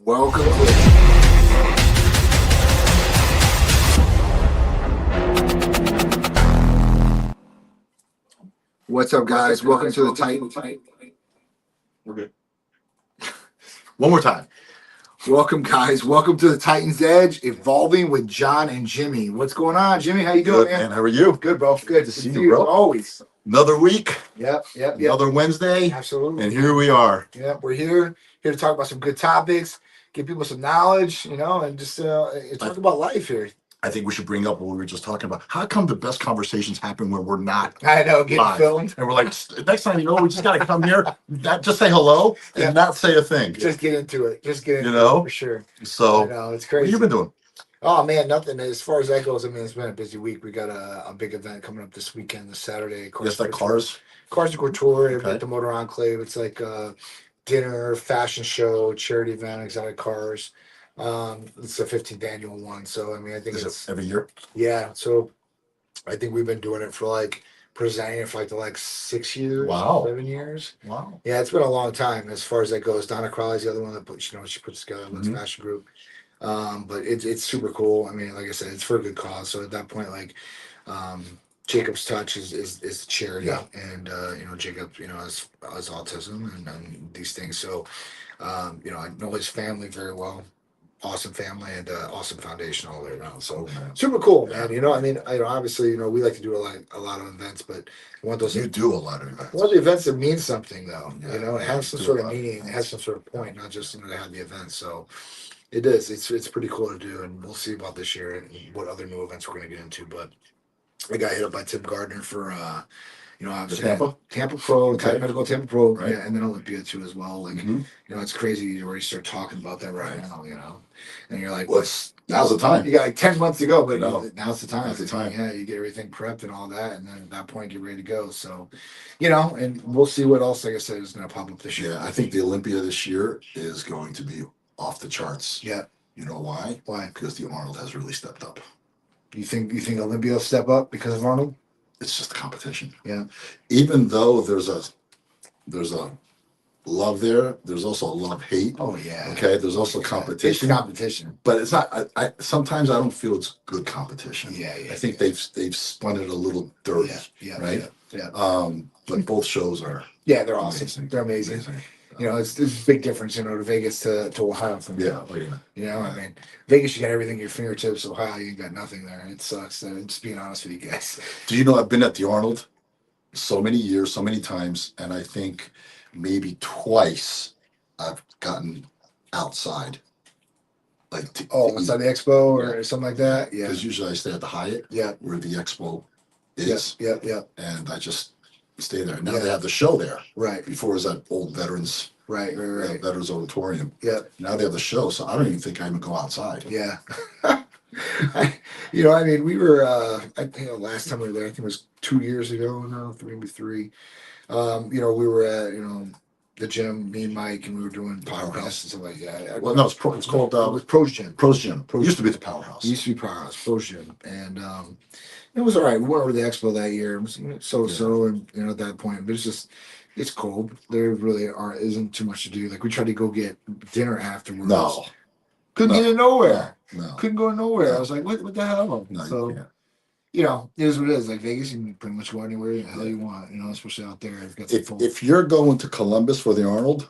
Welcome. What's up, guys? Welcome to the Titan. We're good. One more time. Welcome, guys. Welcome to the Titans Edge, evolving with John and Jimmy. What's going on, Jimmy? How you doing, Good, man? man. How are you? Good, bro. Good to see you, bro. Always. Another week. Yep. Another Wednesday. Absolutely. And here we are. Yep, we're here to talk about some good topics, give people some knowledge, and just talk about life here. I think we should bring up what we were just talking about. How come the best conversations happen when we're not I know, getting live? filmed. And we're like, next time, we just got to come here, just say hello and not say a thing. Just get into it. Just get into it for sure. So, I know, it's what crazy. have you been doing? Oh, man, nothing. As far as that goes, I mean, it's been a busy week. We got a big event coming up this weekend, this Saturday. Just like cars? Cars to Couture at the Motor Enclave. It's like a dinner, fashion show, charity event, exotic cars. It's the 15th annual one. So, I mean, I think it's every year. Yeah. So, I think we've been doing it for presenting it for the 6 years, Wow. 7 years. Wow. Yeah, it's been a long time as far as that goes. Donna Crowley's the other one that she puts together this fashion group. But it's super cool. I mean, like I said, it's for a good cause. So at that point, Jacob's Touch is the charity, and Jacob, has autism and these things. So, I know his family very well. Awesome family and awesome foundation all the way around. So super cool, man. Obviously, we like to do a lot of events, but one of those You do a lot of events. one of the events that means something though. Yeah, it has some sort of meaning, it has some sort of point, not just to have the event. So it is. It's pretty cool to do, and we'll see about this year and what other new events we're going to get into. But I got hit up by Tim Gardner for obviously Tampa Pro, Medical Tampa Pro, right. And then Olympia too as well. It's crazy you already start talking about that right now, and you're like, now's the time. You got 10 months to go, but now's the time. Now's the time. Yeah, you get everything prepped and all that, and then at that point, get ready to go. So, and we'll see what else, like I said, is going to pop up this year. Yeah, I think the Olympia this year is going to be off the charts. Yeah. You know why? Why? Because the Arnold has really stepped up. You think Olympia will step up because of Arnold? It's just a competition. Yeah. Even though there's a love there, there's also a love-hate. Oh yeah. Okay. There's also competition. It's competition. But it's not. I sometimes I don't feel it's good competition. Yeah. I think they've spun it a little dirty. Yeah. Right. Yeah. But both shows are. Yeah, they're awesome. Amazing. They're amazing. It's a big difference, to Vegas to Ohio from Yeah. I mean, Vegas, you got everything at your fingertips. Ohio, you got nothing there. It sucks. Just being honest with you guys. Do you know I've been at the Arnold so many years, so many times, and I think maybe twice I've gotten outside. Inside the expo or something like that? Yeah. Because usually I stay at the Hyatt where the expo is. Yeah. And I just stay there. Now they have the show there. Right. Before it was that old veterans. Right. Veterans Auditorium. Yeah. Now they have the show, so I don't even think I even go outside. Yeah. we were, I think last time we were there, I think it was 2 years ago now, maybe 3. We were at, the gym, me and Mike, and we were doing Powerhouse and stuff like that. Well, no, it's called it was Pro's Gym. Pro's Gym. It used to be the Powerhouse. It used to be Powerhouse, Pro's Gym. And it was all right. We went over to the expo that year. It was so, and at that point, but it's cold. There really isn't too much to do. We tried to go get dinner afterwards. No. Couldn't get it nowhere. No. Couldn't go nowhere. No. I was like, what the hell? No, so, you can't. it is what it is. Vegas, you can pretty much go anywhere the hell you want, especially out there. If you're going to Columbus for the Arnold,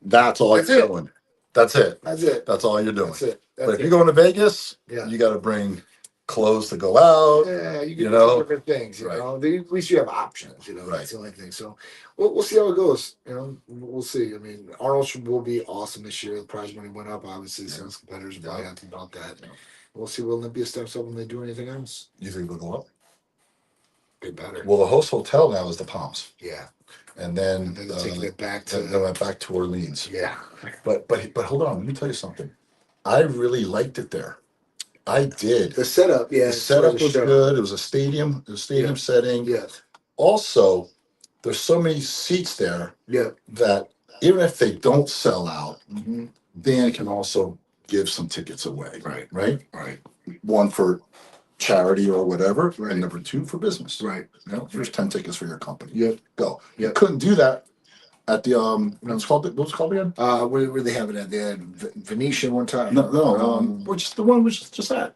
that's all That's you're it. doing. That's it. That's it. That's all you're doing. That's it. But if you're going to Vegas, you got to bring clothes to go out. Yeah, you can do different things. Right. At least you have options. Right. That's the only thing. So we'll see how it goes. We'll see. I mean, Arnold will be awesome this year. The prize money went up. Obviously, some competitors are probably happy about that. We'll see what Olympia steps up when they do anything else. You think it'll go up? Be better. Well, the host hotel now is the Palms. Yeah. And then they're taking it back to. They went back to Orleans. Yeah. But hold on. Let me tell you something. I really liked it there. I did. The setup, The setup was good. It was a stadium. It was a stadium setting. Yes. Also, there's so many seats there that even if they don't sell out, Dan can also give some tickets away. Right. One for charity or whatever, and number 2 for business. Right. Here's 10 tickets for your company. Yep. Go. Yep. You couldn't do that at the what's called again? Where they have it at? They had Venetian one time. No, we're just the one was just at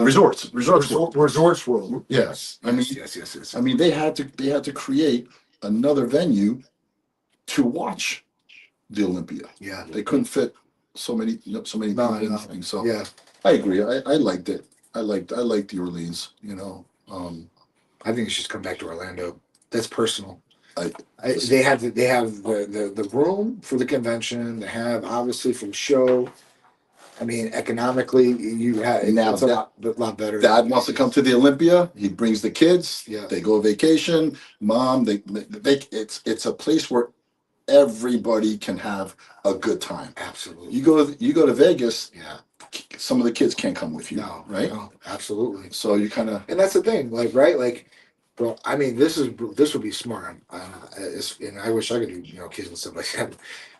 Resorts World. Yes, Yes. I mean they had to create another venue to watch the Olympia. Yeah, they couldn't fit so many people in the thing. So yeah, I agree. I liked it. I liked the Orleans. I think it's just come back to Orlando. That's personal. I They have the room for the convention. They have obviously for the show. I mean, economically, you have Now it's that- a lot better. Dad wants to come to the Olympia. He brings the kids. Yeah. They go vacation. Mom, it's a place where everybody can have a good time. Absolutely. You go to Vegas. Yeah. Some of the kids can't come with you. No. Right. No, absolutely. So you kind of. And that's the thing, like, right? Like, well, I mean, this would be smart. And I wish I could do, kids and stuff like that.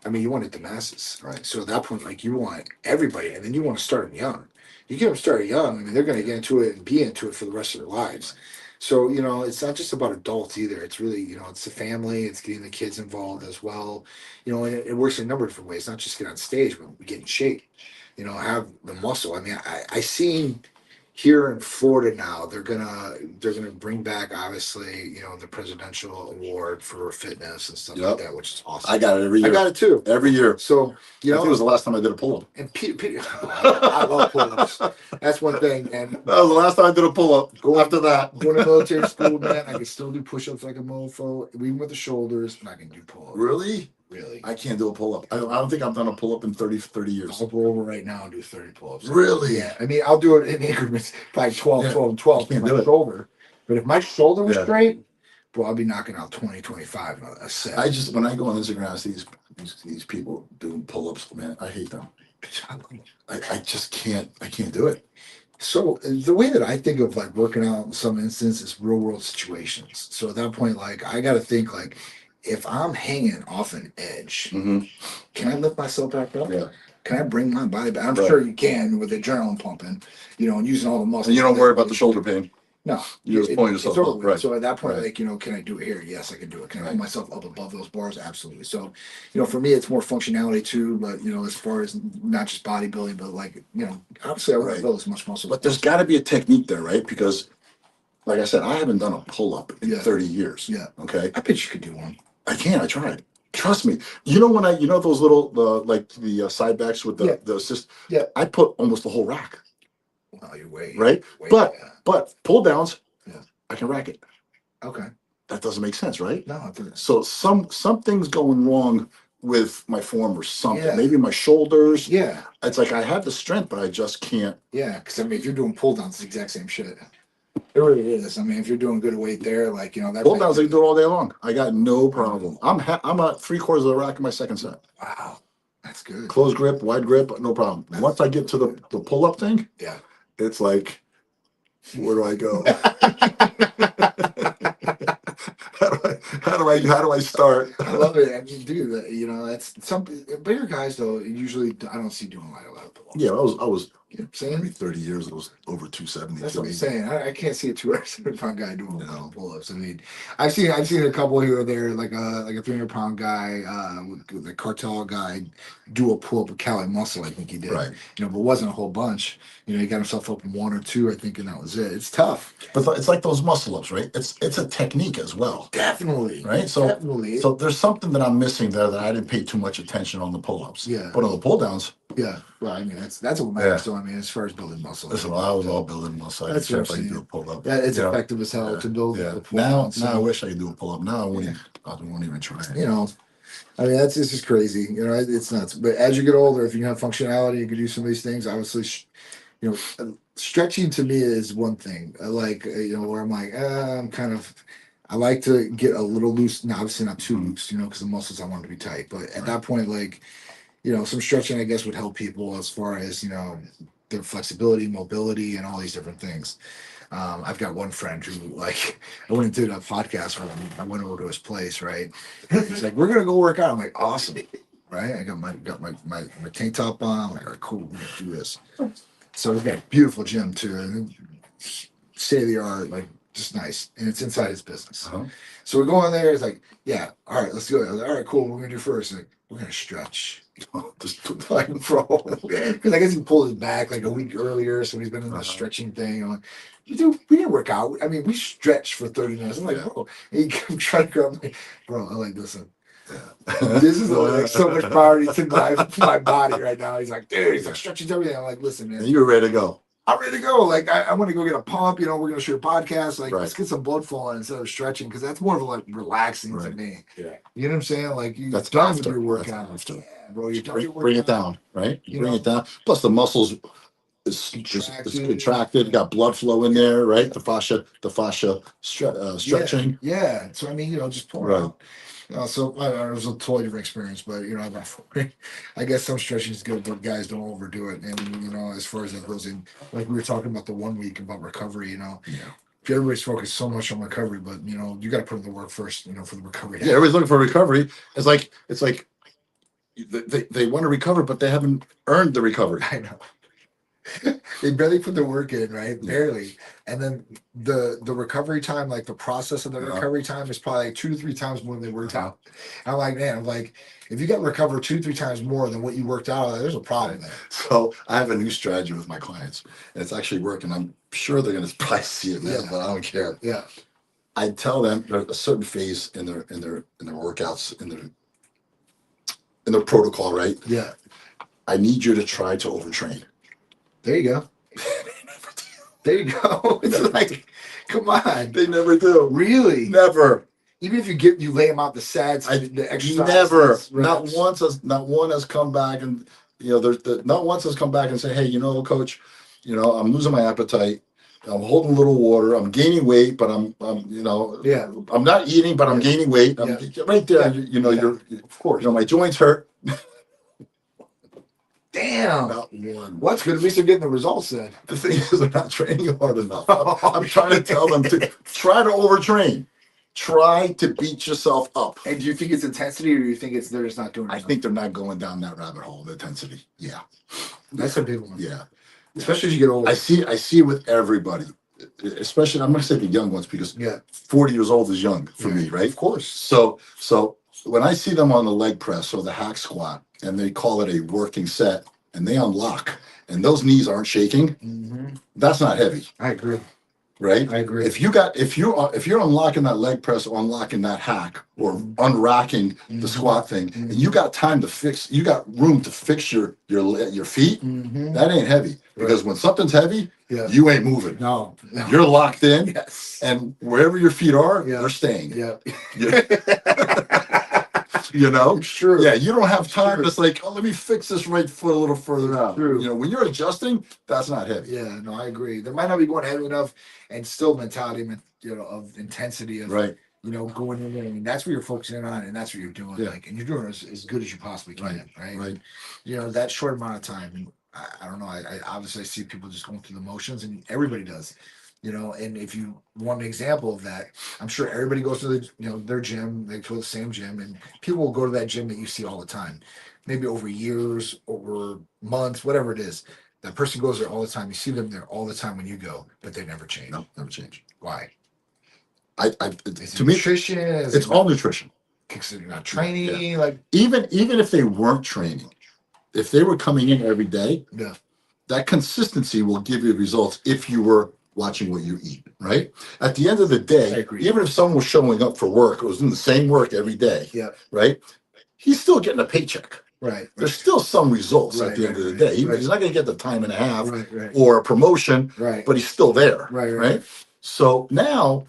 I mean, you want it the masses, right? So at that point, like, you want everybody, and then you want to start them young. You get them started young, I mean, they're going to get into it and be into it for the rest of their lives. So, it's not just about adults either. It's really, it's the family, it's getting the kids involved as well. And it works in a number of different ways, not just get on stage, but get in shape, have the muscle. I mean, I seen here in Florida now, they're gonna bring back obviously, the presidential award for fitness and stuff like that, which is awesome. I got it every year. I got it too. Every year. So I think it was the last time I did a pull-up. And I love pull-ups. That's one thing. And that was the last time I did a pull-up. After that, going to military school, man, I can still do push-ups like a mofo, even with the shoulders, and I can do pull-ups. Really? Really? I can't do a pull-up. I don't think I've done a pull-up in 30 years. I'll go over right now and do 30 pull-ups. Really? Yeah. I mean, I'll do it in increments, probably 12, 12, and 12 Can't for do my it. shoulder. But if my shoulder was straight, bro, I'll be knocking out 20, 25 a set. When I go on Instagram, I see these people doing pull-ups, man, I hate them. I just can't do it. So the way that I think of like working out in some instances is real world situations. So at that point, like I got to think like, if I'm hanging off an edge, can I lift myself back up? Yeah. Can I bring my body back? I'm sure you can with adrenaline pumping, and using all the muscles. And you don't worry about the shoulder pain. No, you just point yourself up. Right. So at that point, like, can I do it here? Yes, I can do it. Can I hold myself up above those bars? Absolutely. So, for me, it's more functionality too. But as far as not just bodybuilding, but like, obviously I want to build as much muscle. But there's got to be a technique there, right? Because, like I said, I haven't done a pull-up in 30 years. Yeah. Okay. I bet you could do one. I can. I tried. Trust me. When those little like the side backs with the assist. Yeah. I put almost the whole rack. Wow, you're way right. Way, but pull downs. Yeah. I can rack it. Okay. That doesn't make sense, right? No, it doesn't. So something's going wrong with my form or something. Yeah. Maybe my shoulders. Yeah. It's like I have the strength, but I just can't. Yeah, because I mean, if you're doing pull downs, it's the exact same shit. It really is. I mean, if you're doing good weight there, like that. Pull downs, I can do it all day long. I got no problem. I'm at 3/4 of the rack in my second set. Wow, that's good. Close grip, wide grip, no problem. Once I get to the pull up thing, it's like, where do I go? How do I start? I love it. I mean, dude, that's some bigger guys though. Usually, I don't see doing a lot of pull-ups. Yeah, I was. Saying 30 years, it was over 270. That's what I'm saying. I can't see a 200-pound guy doing pull-ups. I mean, I've seen a couple here or there, like a 300-pound guy, with the cartel guy, do a pull-up with Cali muscle. I think he did. Right. But it wasn't a whole bunch. He got himself up in 1 or 2, I think, and that was it. It's tough. But it's like those muscle ups, right? It's a technique as well. Definitely. Right. So definitely. So there's something that I'm missing there that I didn't pay too much attention on the pull-ups. Yeah. But on the pull-downs. Yeah. Well, I mean, that's what matters. So I mean, as far as building muscle. Listen, I was all building muscle. That's I what could do a pull-up. Yeah, it's effective as hell to build. Yeah. A pull-up. Now I wish I could do a pull-up. Now I won't even try it. I mean, it's just crazy. It's nuts. But as you get older, if you have functionality, you can do some of these things. Obviously, stretching to me is one thing. I like, where I'm like, I like to get a little loose. Now, obviously not too loose, because the muscles I want to be tight. But at that point, like, some stretching, I guess, would help people as far as, their flexibility, mobility, and all these different things. I've got one friend who, like, I went and did a podcast with him. I went over to his place, right? He's like, "We're gonna go work out." I'm like, "Awesome." Right? I got my tank top on. I'm like, "All right, cool, we're gonna do this." So we've got a beautiful gym too, state of the art, like just nice, and it's inside his business. Uh-huh. So we go in there. It's like, yeah, all right, let's go. I was like, all right, cool. What we're gonna do first? Like, we're gonna stretch. Just like, bro, because I guess he pulled his back like a week earlier, so he's been in that stretching thing. I'm like, dude, we didn't work out. I mean, we stretched for 30 minutes. I'm like, bro, and he kept trying to grab me, bro. I'm like, listen, this is like so much priority to my body right now. He's like, dude, he's like stretching everything. I'm like, listen, man, And you were ready to go. I'm ready to go. Like, I want to go get a pump. You know, we're gonna shoot a podcast. Like, Right. let's get some blood flowing instead of stretching, because that's more of a, like, relaxing to Right. me. Yeah. You know what I'm saying? Like, you That's done with after. your workout. That's after. Yeah, bro, you're done with your Bring it workout. down, right? You Bring know? it down. Plus the muscles is contracted. You got blood flow in there, right? The fascia stretching. Yeah. So I mean, you know, just pour Right. out. You know, so I don't know, it was a totally different experience, but you know, I guess some stretching is good, but guys don't overdo it. And you know, as far as that goes in, like we were talking about the 1 week about recovery, you know, Yeah. everybody's focused so much on recovery, but you know, you got to put in the work first, you know, for the recovery. Yeah, everybody's looking for recovery. It's like they want to recover, but they haven't earned the recovery. I know. They barely put the work in, right? Yeah. Barely. And then the recovery time, like the process of the recovery time is probably like 2 to 3 times more than they worked out. I'm like, man, I'm like, if you got to recover 2 to 3 times more than what you worked out, there's a problem there. So I have a new strategy with my clients, and it's actually working. I'm sure they're going to probably see it, man, but I don't care. Yeah. I tell them there's a certain phase in their workouts, in their protocol, right? Yeah. I need you to try to overtrain. There you go. There you go. It's like, come on. They never do. Really? Never. Even if you lay them out the SADs, the exercise. Never. Reps. Not one has come back and not once has come back and say, hey, you know, coach, you know, I'm losing my appetite. I'm holding a little water. I'm gaining weight, but I'm Yeah. I'm not eating, but I'm gaining weight. I'm right there. Yeah. You know, you're of course. You know, my joints hurt. Damn. Not one. Well, that's good. At least they're getting the results then. The thing is, they're not training hard enough. I'm trying to tell them to try to overtrain. Try to beat yourself up. And do you think it's intensity, or do you think it's they're just not doing it? I think they're not going down that rabbit hole of intensity. Yeah. That's a big one. Yeah. Especially as you get older. I see it with everybody. Especially, I'm going to say the young ones, because 40 years old is young for me, right? Of course. So when I see them on the leg press or the hack squat, and they call it a working set, and they unlock, and those knees aren't shaking, that's not heavy. I agree. Right? I agree. If you're unlocking that leg press or unlocking that hack or unracking the squat thing, and you got time to fix, you got room to fix your feet, that ain't heavy. Because when something's heavy, you ain't moving. No. You're locked in, Yes. and wherever your feet are, they're staying. Yeah. You know? It's true. Yeah, you don't have time. It's like, oh, let me fix this right foot a little further out. True. You know, when you're adjusting, that's not heavy. Yeah, no, I agree. They might not be going heavy enough, and still mentality, you know, of intensity of Right. you know, going in there. I mean, that's what you're focusing on, and that's what you're doing. Yeah. Like, and you're doing as good as you possibly can, right? Right. You know, that short amount of time. I don't know. I obviously see people just going through the motions, and everybody does. You know, and if you want an example of that, I'm sure everybody goes to their gym. They go to the same gym, and people will go to that gym that you see all the time, maybe over years, over months, whatever it is. That person goes there all the time. You see them there all the time when you go, but they never change. No, never change. Why? To me, nutrition. it's all nutrition. They're not training. Like Even if they weren't training, if they were coming in every day, yeah, that consistency will give you results if you were watching what you eat, right? At the end of the I day, agree. even if someone was showing up for work, was doing the same work every day, yeah, right? He's still getting a paycheck. right. There's still some results Right, at the end of the right, day. right. He's not going to get the time and a half Right. or a promotion, Right. but he's still there, Right. right? So now,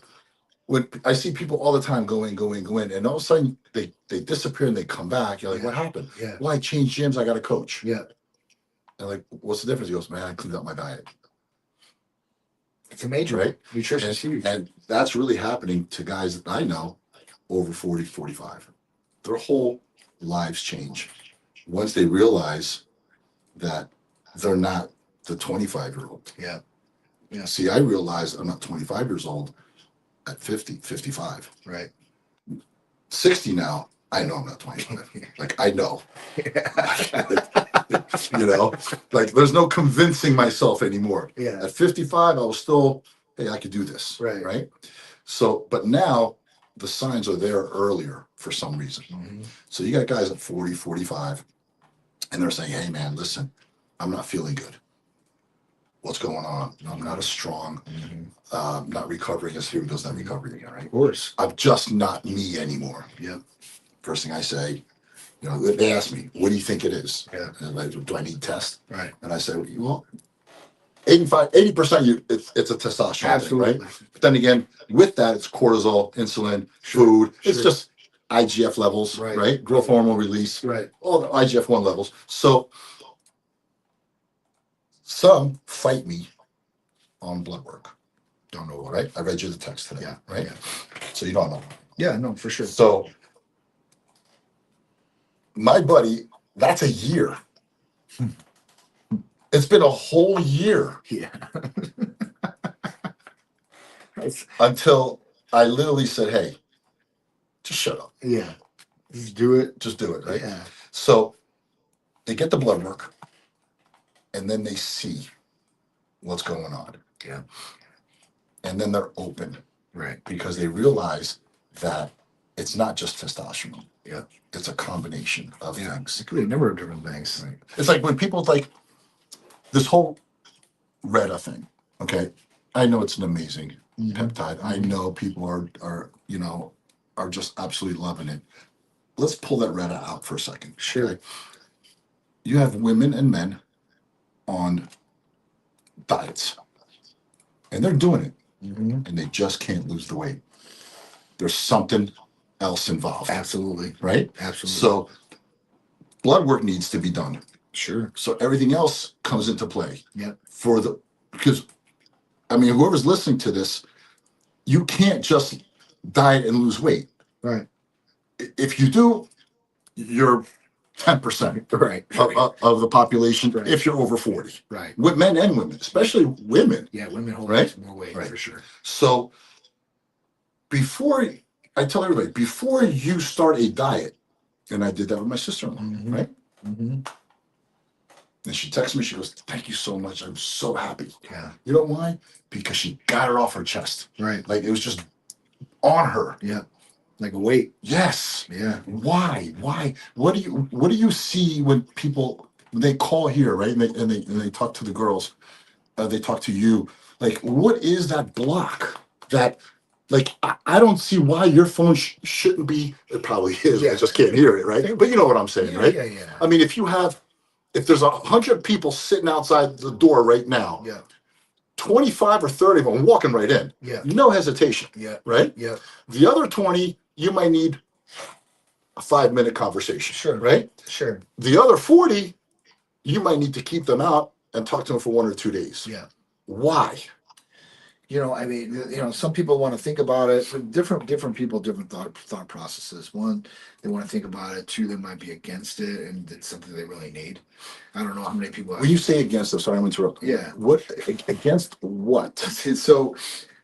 when I see people all the time go in, and all of a sudden they disappear and they come back, you're like, Yeah. what happened? Yeah. Well, I changed gyms, I got a coach. Yeah. And like, what's the difference? He goes, man, I cleaned up my diet. It's a major, Right. Nutrition is huge. And that's really happening to guys that I know over 40, 45. Their whole lives change once they realize that they're not the 25-year-old. Yeah. Yeah. See, I realized I'm not 25 years old at 50, 55. Right. 60 now, I know I'm not 25. Like, I know. You know, like there's no convincing myself anymore. Yeah. At 55, I was still hey, I could do this. Right. Right. So, but now the signs are there earlier for some reason. So you got guys at 40, 45, and they're saying, hey, man, listen, I'm not feeling good. What's going on? I'm not as strong. Not recovering as here goes that recovery again, right? Of course. I'm just not me anymore. Yep. First thing I say, you know, they ask me, what do you think it is? Yeah. And I, do I need tests? Right. And I say, well, 80% of you, it's a testosterone Absolutely. thing, right? But then again, with that, it's cortisol, insulin, food. It's just IGF levels, right? Growth hormone release, Right. all the IGF-1 levels. So some fight me on blood work. Don't know, right? I read you the text today, right? Yeah. So you don't know. Yeah, no, for sure. So my buddy, that's a year. It's been a whole year. Yeah. Until I literally said, hey, just shut up. Yeah. Just do it. Just do it, right? Yeah. So they get the blood work and then they see what's going on. Yeah. And then they're open. Right. Because they realize that it's not just testosterone. Yeah. It's a combination of things. It could be a number of different things. Right. It's like when people like this whole Retta thing. Okay. I know it's an amazing peptide. I know people are you know, are just absolutely loving it. Let's pull that Retta out for a second. Sure. Okay? You have women and men on diets, and they're doing it, and they just can't lose the weight. There's something else involved. Absolutely. Right? Absolutely. So blood work needs to be done. Sure. So everything else comes into play. Yep. Because I mean, whoever's listening to this, you can't just diet and lose weight. Right. If you do, you're 10% Right. of the population. Right. If you're over 40, Right. with men and women, especially women. Yeah, women hold Right? more weight Right. for sure. So I tell everybody, before you start a diet, and I did that with my sister-in-law, right? And she texted me, she goes, thank you so much. I'm so happy. Yeah. You know why? Because she got it off her chest. Right. Like it was just on her. Yeah. Like a weight. Yes. Yeah. Why? What do you see when people they call here, right? And they talk to the girls, they talk to you. Like, what is that block? That like I don't see why your phone shouldn't be. It probably is. Yeah. I just can't hear it, right? But you know what I'm saying, right? Yeah. I mean, if there's 100 people sitting outside the door right now, Yeah. 25 or 30 of them walking right in. Yeah. No hesitation. Yeah. Right? Yeah. The other 20, you might need a 5-minute conversation. Sure. Right? Sure. The other 40, you might need to keep them out and talk to them for 1 or 2 days. Yeah. Why? You know, I mean, you know, some people want to think about it. Different people, different thought processes. One, they want to think about it. Two, they might be against it, and it's something they really need. I don't know how many people. When you say against them, sorry, I'm interrupting. Yeah. What against what? So,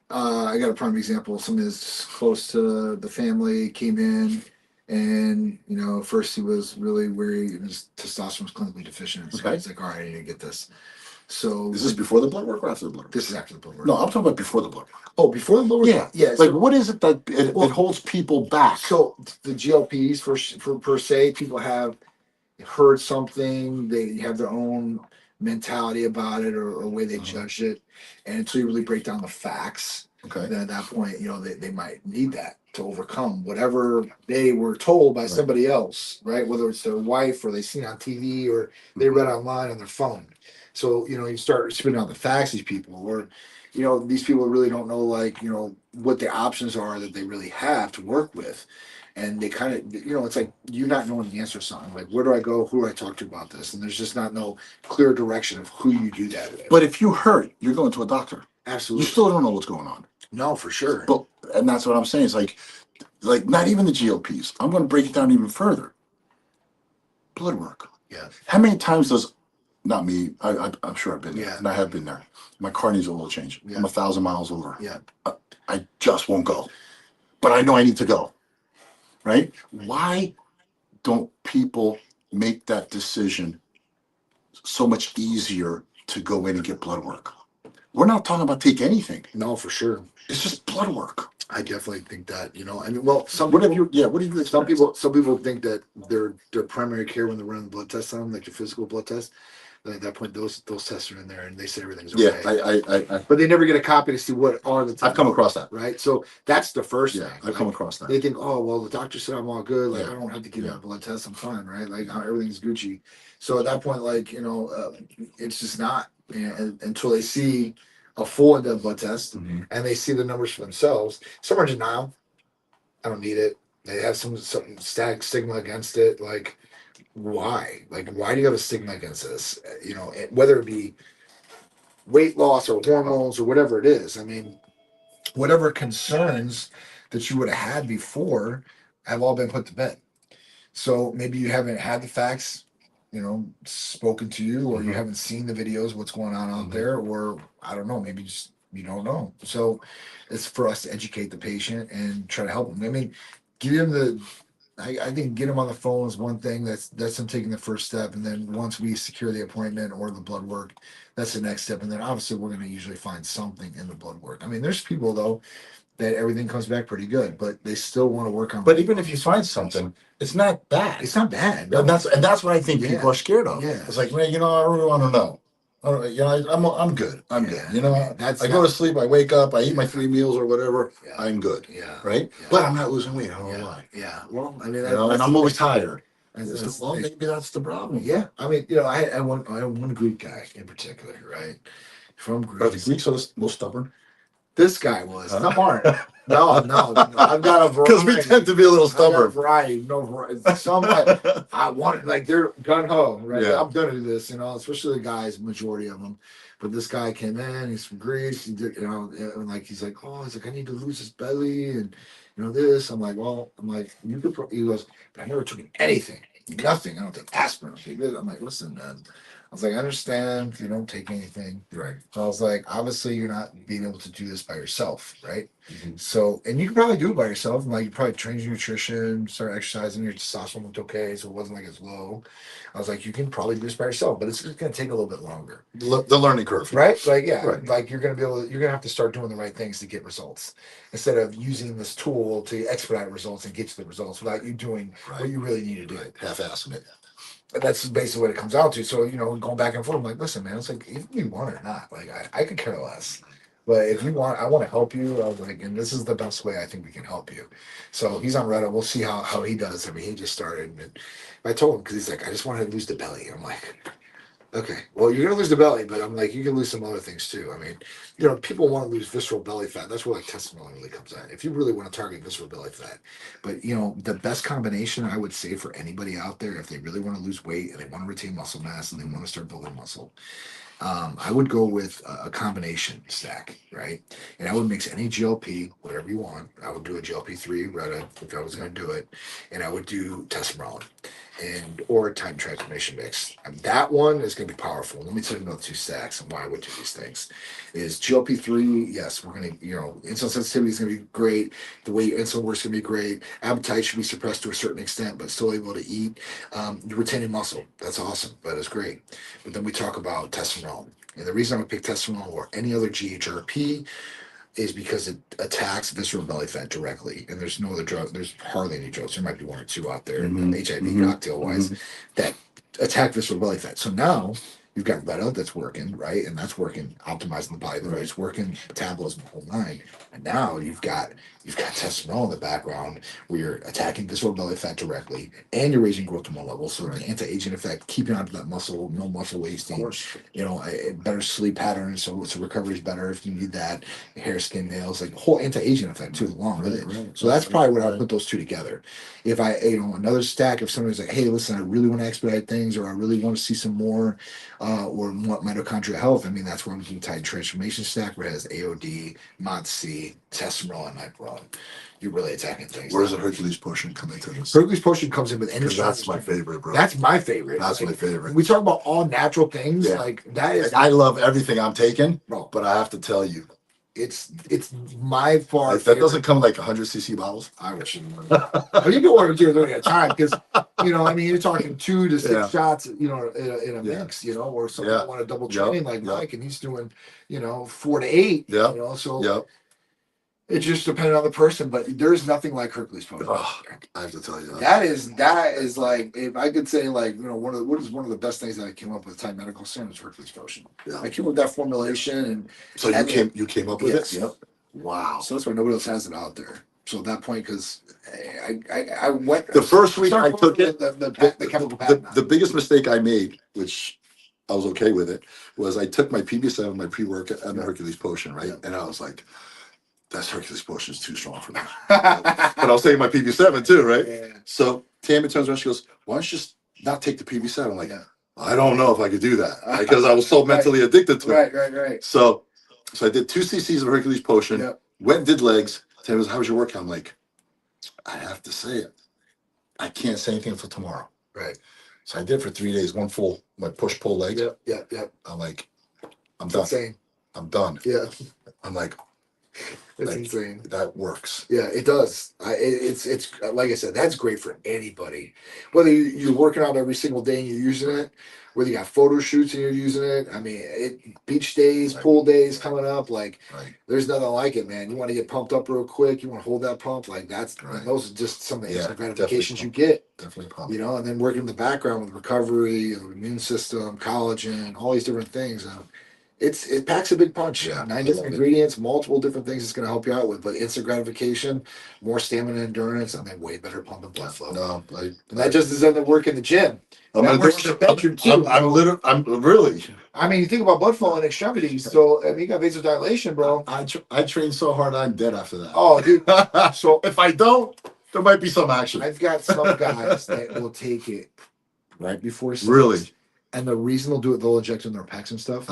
I got a prime example. Someone that's close to the family came in, and you know, first he was really worried. His testosterone was clinically deficient. So he's like, "All right, I need to get this." So Is this before the blood work or after the blood work? this is after the blood work. No, I'm talking about before the blood work. Oh, before the blood work. Yeah. Yeah. Like, what is it that it holds people back? So the GLPs for per se, people have heard something, they have their own mentality about it or way they judge it, and until you really break down the facts, Okay. then at that point, you know, they might need that to overcome whatever they were told by somebody else, right? Whether it's their wife or they seen on TV or they read online on their phone. So, you know, you start spitting out the facts, these people, or, you know, these people really don't know, like, you know, what the options are that they really have to work with. And they kind of, you know, it's like you not knowing the answer to something. Like, where do I go? Who do I talk to about this? And there's just not no clear direction of who you do that with. But if you hurt, you're going to a doctor. Absolutely. You still don't know what's going on. No, for sure. But and that's what I'm saying. It's like not even the GLPs. I'm going to break it down even further. Blood work. Yeah. How many times does not me? I'm sure I've been there, Yeah. and I have been there. My car needs a little change. Yeah. I'm 1,000 miles over. Yeah. I just won't go, but I know I need to go. Right? Why don't people make that decision so much easier to go in and get blood work? we're not talking about take anything. No, for sure. It's just blood work. I definitely think that, you know, I mean, well, What have you? Yeah. What do you? some people think that their primary care when they're running the blood test on them, like your physical blood test, then at that point those tests are in there and they say everything's okay. Yeah. But they never get a copy to see what are the tests. I've come across that. Right. So that's the first Yeah, thing. I've come across that. They think, oh well, the doctor said I'm all good. Like Yeah. I don't have to give Yeah. you a blood test. I'm fine, right? Like everything's Gucci. So at that point, like, you know, it's just not, and until they see a full in-depth blood test Mhm. and they see the numbers for themselves. Some are in denial. I don't need it. They have some static stigma against it. Like, why? Like, why do you have a stigma against this? You know, whether it be weight loss or hormones or whatever it is. I mean, whatever concerns that you would have had before have all been put to bed. So maybe you haven't had the facts, you know, spoken to you, or you haven't seen the videos, what's going on out there, or I don't know, maybe just you don't know. So it's for us to educate the patient and try to help them. I mean, give them the. I think get them on the phone is one thing. That's them taking the first step, and then once we secure the appointment or the blood work, that's the next step. And then obviously we're going to usually find something in the blood work. I mean, there's people though that everything comes back pretty good, but they still want to work on. But even if you find something, it's not bad. It's not bad. And that's what I think Yeah. people are scared of. Yeah. It's like, man, you know, I really want to know. You know, I'm good. I'm good. You know, I go to sleep, I wake up, I eat my 3 meals or whatever. Yeah. I'm good. Yeah. Right. Yeah. But I'm not losing weight. I don't know why. Yeah. Well, I mean, You know, and I'm always tired. that's Well, maybe that's the problem. yeah. I mean, you know, I had one Greek guy in particular, right? From Are the Greece. Greeks a little stubborn? This guy was. Huh? Some aren't. No. I've got a variety. Because we tend to be a little I've got a stubborn. variety. No variety. Some I want like they're gun ho, right? Yeah. I'm gonna do this, you know, especially the guys, majority of them. But this guy came in, he's from Greece, he did, you know, and like he's like, oh, he's like, I need to lose his belly and you know this. I'm like, you could he goes, but I never took anything, nothing. I don't take aspirin, I don't take this. I'm like, listen, man. I was like, I understand if you don't take anything. Right. So I was like, obviously you're not being able to do this by yourself, right? Mhm. So, and you can probably do it by yourself. Like you probably train your nutrition, start exercising, your testosterone looked okay, so it wasn't like as low. I was like, you can probably do this by yourself, but it's just gonna take a little bit longer. The learning curve. Right? Like, yeah, Right. like you're gonna have to start doing the right things to get results. Instead of using this tool to expedite results and get you the results without you doing what you really need to do. Right. Half-assing it. And that's basically what it comes out to. So, you know, going back and forth, I'm like, listen, man, it's like, if you want it or not, like, I could care less. But if you want, I want to help you. I was like, and this is the best way I think we can help you. So he's on Reddit. We'll see how he does. I mean, he just started. And I told him, because he's like, I just wanted to lose the belly. I'm like, okay, well, you're going to lose the belly, but I'm like, you can lose some other things too. I mean, you know, people want to lose visceral belly fat. That's where like testimony really comes in. If you really want to target visceral belly fat, but you know, the best combination I would say for anybody out there, if they really want to lose weight and they want to retain muscle mass and they want to start building muscle, I would go with a combination stack, right? And I would mix any GLP, whatever you want. I would do a GLP-3 Retta if I was going to do it, and I would do testosterone or a time transformation mix. And that one is going to be powerful. Let me tell you about 2 stacks and why I would do these things. Is GLP-3, yes, we're going to, you know, insulin sensitivity is going to be great. The way your insulin works is going to be great. Appetite should be suppressed to a certain extent, but still able to eat. You're retaining muscle. That's awesome. That is great. But then we talk about testosterone. And the reason I would pick testosterone or any other GHRP is because it attacks visceral belly fat directly. And there's no other drug. There's hardly any drugs. There might be 1 or 2 out there, HIV cocktail wise, that attack visceral belly fat. So now you've got Retta that's working, right? And that's working, optimizing the body. It's working, metabolism, the whole 9. And now you've got testosterone in the background where you're attacking visceral belly fat directly and you're raising growth hormone levels. So the anti-aging effect, keeping onto that muscle, no muscle wasting, you know, a better sleep pattern. So recovery is better if you need that. Hair, skin, nails, like whole anti-aging effect too, along with it. So that's probably what I would put those 2 together. If I, you know, another stack, if somebody's like, hey, listen, I really want to expedite things, or I really want to see some more, or want mitochondrial health, I mean, that's where I'm doing Tide Transformation Stack, where it has AOD, MOD-C, testosterone, and Hyperon. You're really attacking things. Where does the Hercules potion come into this? Hercules potion comes in with any. That's my favorite, bro. That's my favorite. That's like, my favorite. We talk about all natural things. Yeah. Like that is. I love everything I'm taking, Bro. but I have to tell you, it's my far. That doesn't come in like 100cc bottles. I wish it would. But you can order 2 or 3 at a time because, I mean, you're talking 2 to 6 shots, in a mix, or some people want to double train like Mike, and he's doing, 4 to 8, so it just depended on the person. But there's nothing like Hercules Potion. Oh, I have to tell you that is like, if I could say, like, one of the best things that I came up with Thai medical standards Hercules Potion. Yeah. I came up with that formulation, and so you came up with it. Yep. Wow. So that's why nobody else has it out there. So at that point, because I went the first week I took it, the biggest mistake I made, which I was okay with it, was I took my PB7, my pre-workout, and the Hercules Potion, right? And I was like, that's Hercules Potion is too strong for me. But I was taking my PB7 too, right? Yeah. So Tammy turns around, she goes, why don't you just not take the PB7? I'm like, I don't know if I could do that because I was so mentally addicted to it. Right. So I did 2 cc's of Hercules Potion, went and did legs. Tammy goes, how was your workout? I'm like, I have to say it. I can't say anything until tomorrow. Right. So I did it for 3 days, one full, my push-pull legs. Yep. I'm like, I'm done. Insane. I'm done. Yeah. I'm like, it's insane. That works. Yeah, it does. It's like I said, that's great for anybody. Whether you're working out every single day and you're using it, whether you got photo shoots and you're using it. I mean, beach days, pool days coming up. Like, there's nothing like it, man. You want to get pumped up real quick. You want to hold that pump. Like, those are just some of the gratifications you get. Definitely pump. And then working in the background with recovery, immune system, collagen, all these different things. It packs a big punch. 9 different ingredients, multiple different things it's going to help you out with. But instant gratification, more stamina, endurance, and then way better pump and blood flow. No, and that just doesn't work in the gym. I'm really. I mean, you think about blood flow and extremities. So I mean, you got vasodilation, bro. I train so hard, I'm dead after that. Oh, dude. So if I don't, there might be some action. I've got some guys that will take it right before sex. Really. And the reason they'll inject in their pecs and stuff,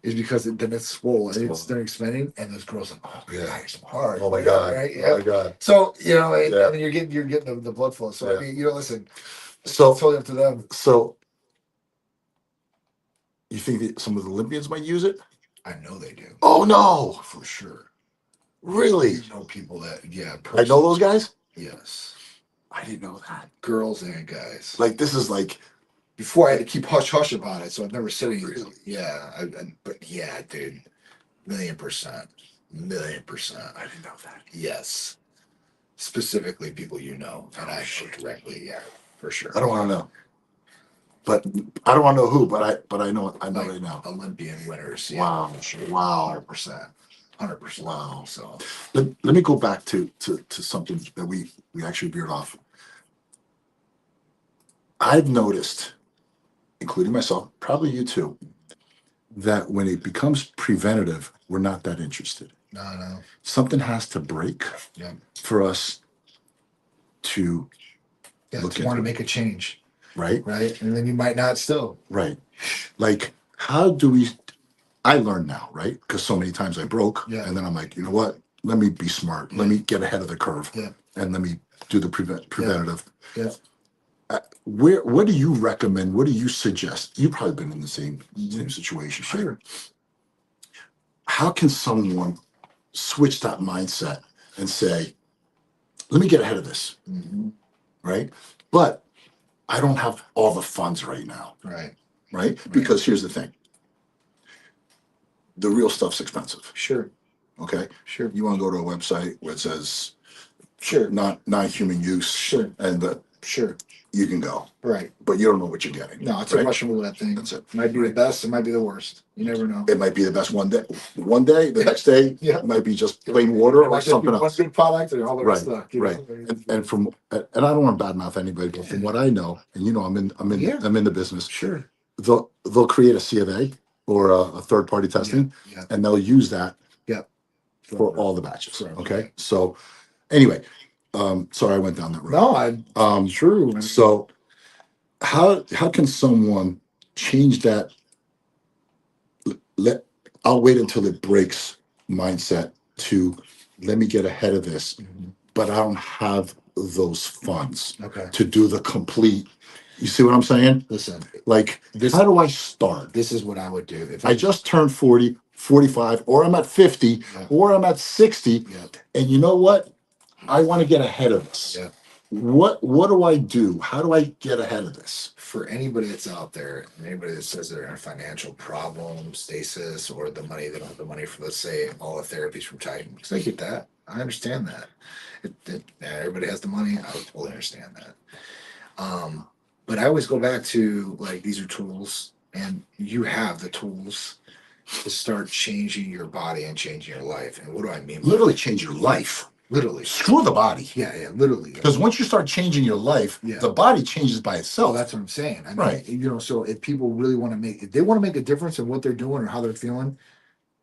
is because then it's swollen and they're expanding, and those girls are like, it's hard. Oh my god! Right? Oh my god! So and then you're getting the blood flow. So I mean, listen. So it's totally up to them. So you think that some of the Olympians might use it? I know they do. Oh no, for sure. Really? You know people that I know those guys. Yes, I didn't know that. Girls and guys. Like this is like. Before I had to keep hush about it, so I've never said anything. Really? Yeah, but yeah, dude, 1,000,000%, 1,000,000%. I didn't know that. Yes, specifically people and I directly, for sure. I don't want to know, but I don't want to know who, but I know right now. Olympian winners. Wow, wow, 100%. Wow. So let me go back to something that we actually veered off. I've noticed, including myself, probably you too, that when it becomes preventative, we're not that interested. No. Something has to break for us to want to make a change. Right? And then you might not still. Right. Like, how do we, I learned now, right? Because so many times I broke, and then I'm like, you know what? Let me be smart. Let me get ahead of the curve. And let me do the preventative. What do you recommend? What do you suggest? You've probably been in the same situation. Sure. Right? How can someone switch that mindset and say, let me get ahead of this, right? But I don't have all the funds right now. Right? Because here's the thing. The real stuff's expensive. Sure. Okay? Sure. You want to go to a website where it says non-human use. Sure. And you can go. Right. But you don't know what you're getting. No, it's a Russian roulette thing. That's it. It might be the best, it might be the worst. You never know. It might be the best one day. The next day it might be just plain water or something else. One good product or all the rest Right. stuff. And I don't want to badmouth anybody, but from what I know, and I'm in the business. Sure. They'll create a C of A or a third party testing, and they'll use that for all the batches. Okay. So anyway, sorry I went down that road. No, true. So how can someone change that? I'll wait until it breaks mindset to let me get ahead of this, but I don't have those funds to do the complete. You see what I'm saying? Listen, like how do I start? This is what I would do. If I just turned 40, 45, or I'm at 50, or I'm at 60. And you know what? I want to get ahead of this. What do I do? How do I get ahead of this? For anybody that's out there, anybody that says they're in a financial problem, stasis, or the money, they don't have the money for, let's say, all the therapies from Titan, because I get that. I understand that. Everybody has the money. I would totally understand that. But I always go back to, like, these are tools, and you have the tools to start changing your body and changing your life. And what do I mean? Literally change your life. Literally. Screw the body. Yeah, literally. Because once you start changing your life, the body changes by itself. Well, that's what I'm saying. I mean, so if people really want to if they want to make a difference in what they're doing or how they're feeling,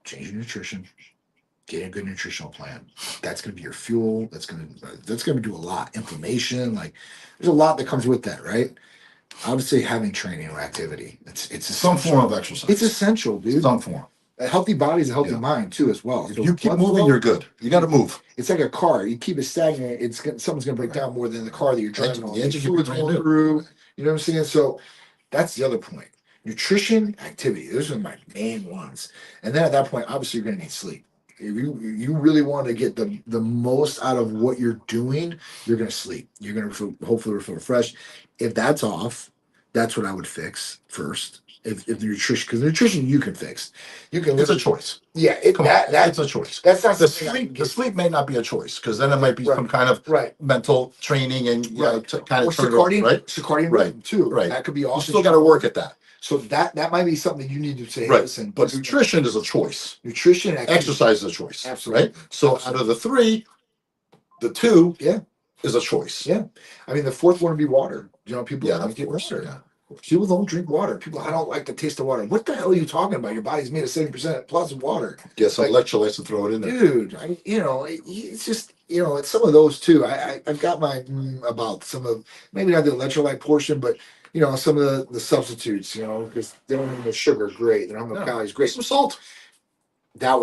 change your nutrition, get a good nutritional plan. That's going to be your fuel. That's going to do a lot. Inflammation, like there's a lot that comes with that, right? I would say having training or activity. It's some form of exercise. It's essential, dude. Some form. A healthy body is a healthy mind too, as well. If you keep moving, you're good. You got to move. It's like a car. You keep it stagnant, something's going to break down more than the car that you're driving on. The engine fluid's going through. You know what I'm saying? So that's the other point. Nutrition, activity. Those are my main ones. And then at that point, obviously, you're going to need sleep. If you really want to get the most out of what you're doing, you're going to sleep. You're going to hopefully feel refreshed. If that's off, that's what I would fix first. If the nutrition, because the nutrition you can fix, It's a choice. Yeah, that's a choice. That's not the sleep. The sleep may not be a choice because then it might be some kind of mental training and to kind of turn it off, right? Circadian rhythm too. Right, that could be awesome. You still got to work at that. So that might be something you need to say. Right, listen, but nutrition is a choice. Nutrition, exercise is a choice. Absolutely. Right. So out of the three, the two, is a choice. Yeah, I mean the fourth one would be water. You know, people don't get water. Yeah. People don't drink water. I don't like the taste of water. What the hell are you talking about? Your body's made of 70% plus water. Get some electrolytes and throw it in there. Dude, it's just, it's some of those too. I've got my about some of, maybe not the electrolyte portion, but, some of the substitutes, because they don't have the sugar, great. They don't have the calories, great. Some salt. That's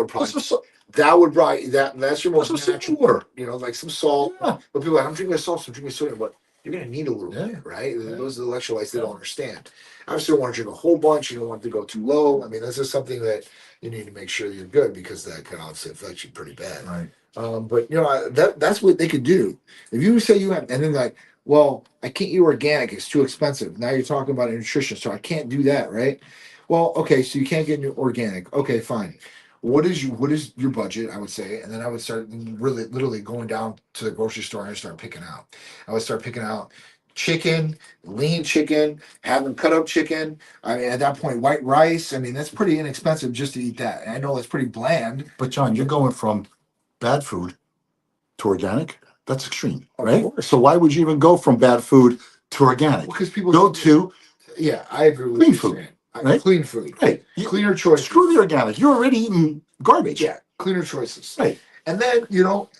your most natural water, like some salt. Yeah. But people are like, I'm drinking salt, I'm drinking sodium, but you're going to need a little bit, right? Yeah. Those are the electrolytes they don't understand. Obviously, you don't want to drink a whole bunch. You don't want it to go too low. I mean, this is something that you need to make sure you're good because that can obviously affect you pretty bad. Right. But, that's what they could do. If you say you have, and then like, well, I can't eat organic. It's too expensive. Now you're talking about nutrition, so I can't do that, right? Well, okay, so you can't get organic. Okay, fine. What is your budget? I would say, and then I would start really literally going down to the grocery store and start picking out. I would start picking out chicken, lean chicken, having cut up chicken. I mean, at that point, white rice. I mean, that's pretty inexpensive just to eat that. And I know that's pretty bland. But John, you're going from bad food to organic. That's extreme, right? So why would you even go from bad food to organic? Because people go to I agree with clean food. Right? Clean food. Right. Cleaner choices. Screw the organic. You're already eating garbage. Yeah. Cleaner choices. Right. And then,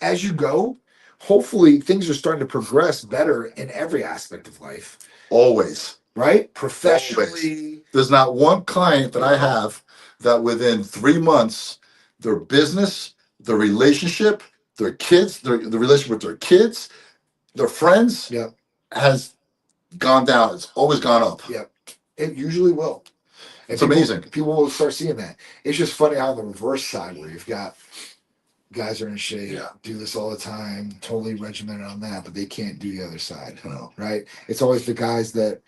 as you go, hopefully things are starting to progress better in every aspect of life. Always. Right? Professionally. Always. There's not one client that I have that within 3 months, their business, their relationship, their kids, the relationship with their kids, their friends has gone down. It's always gone up. Yeah. It usually will. It's amazing. People will start seeing that. It's just funny how on the reverse side where you've got guys are in shape, do this all the time, totally regimented on that, but they can't do the other side. Right? It's always the guys that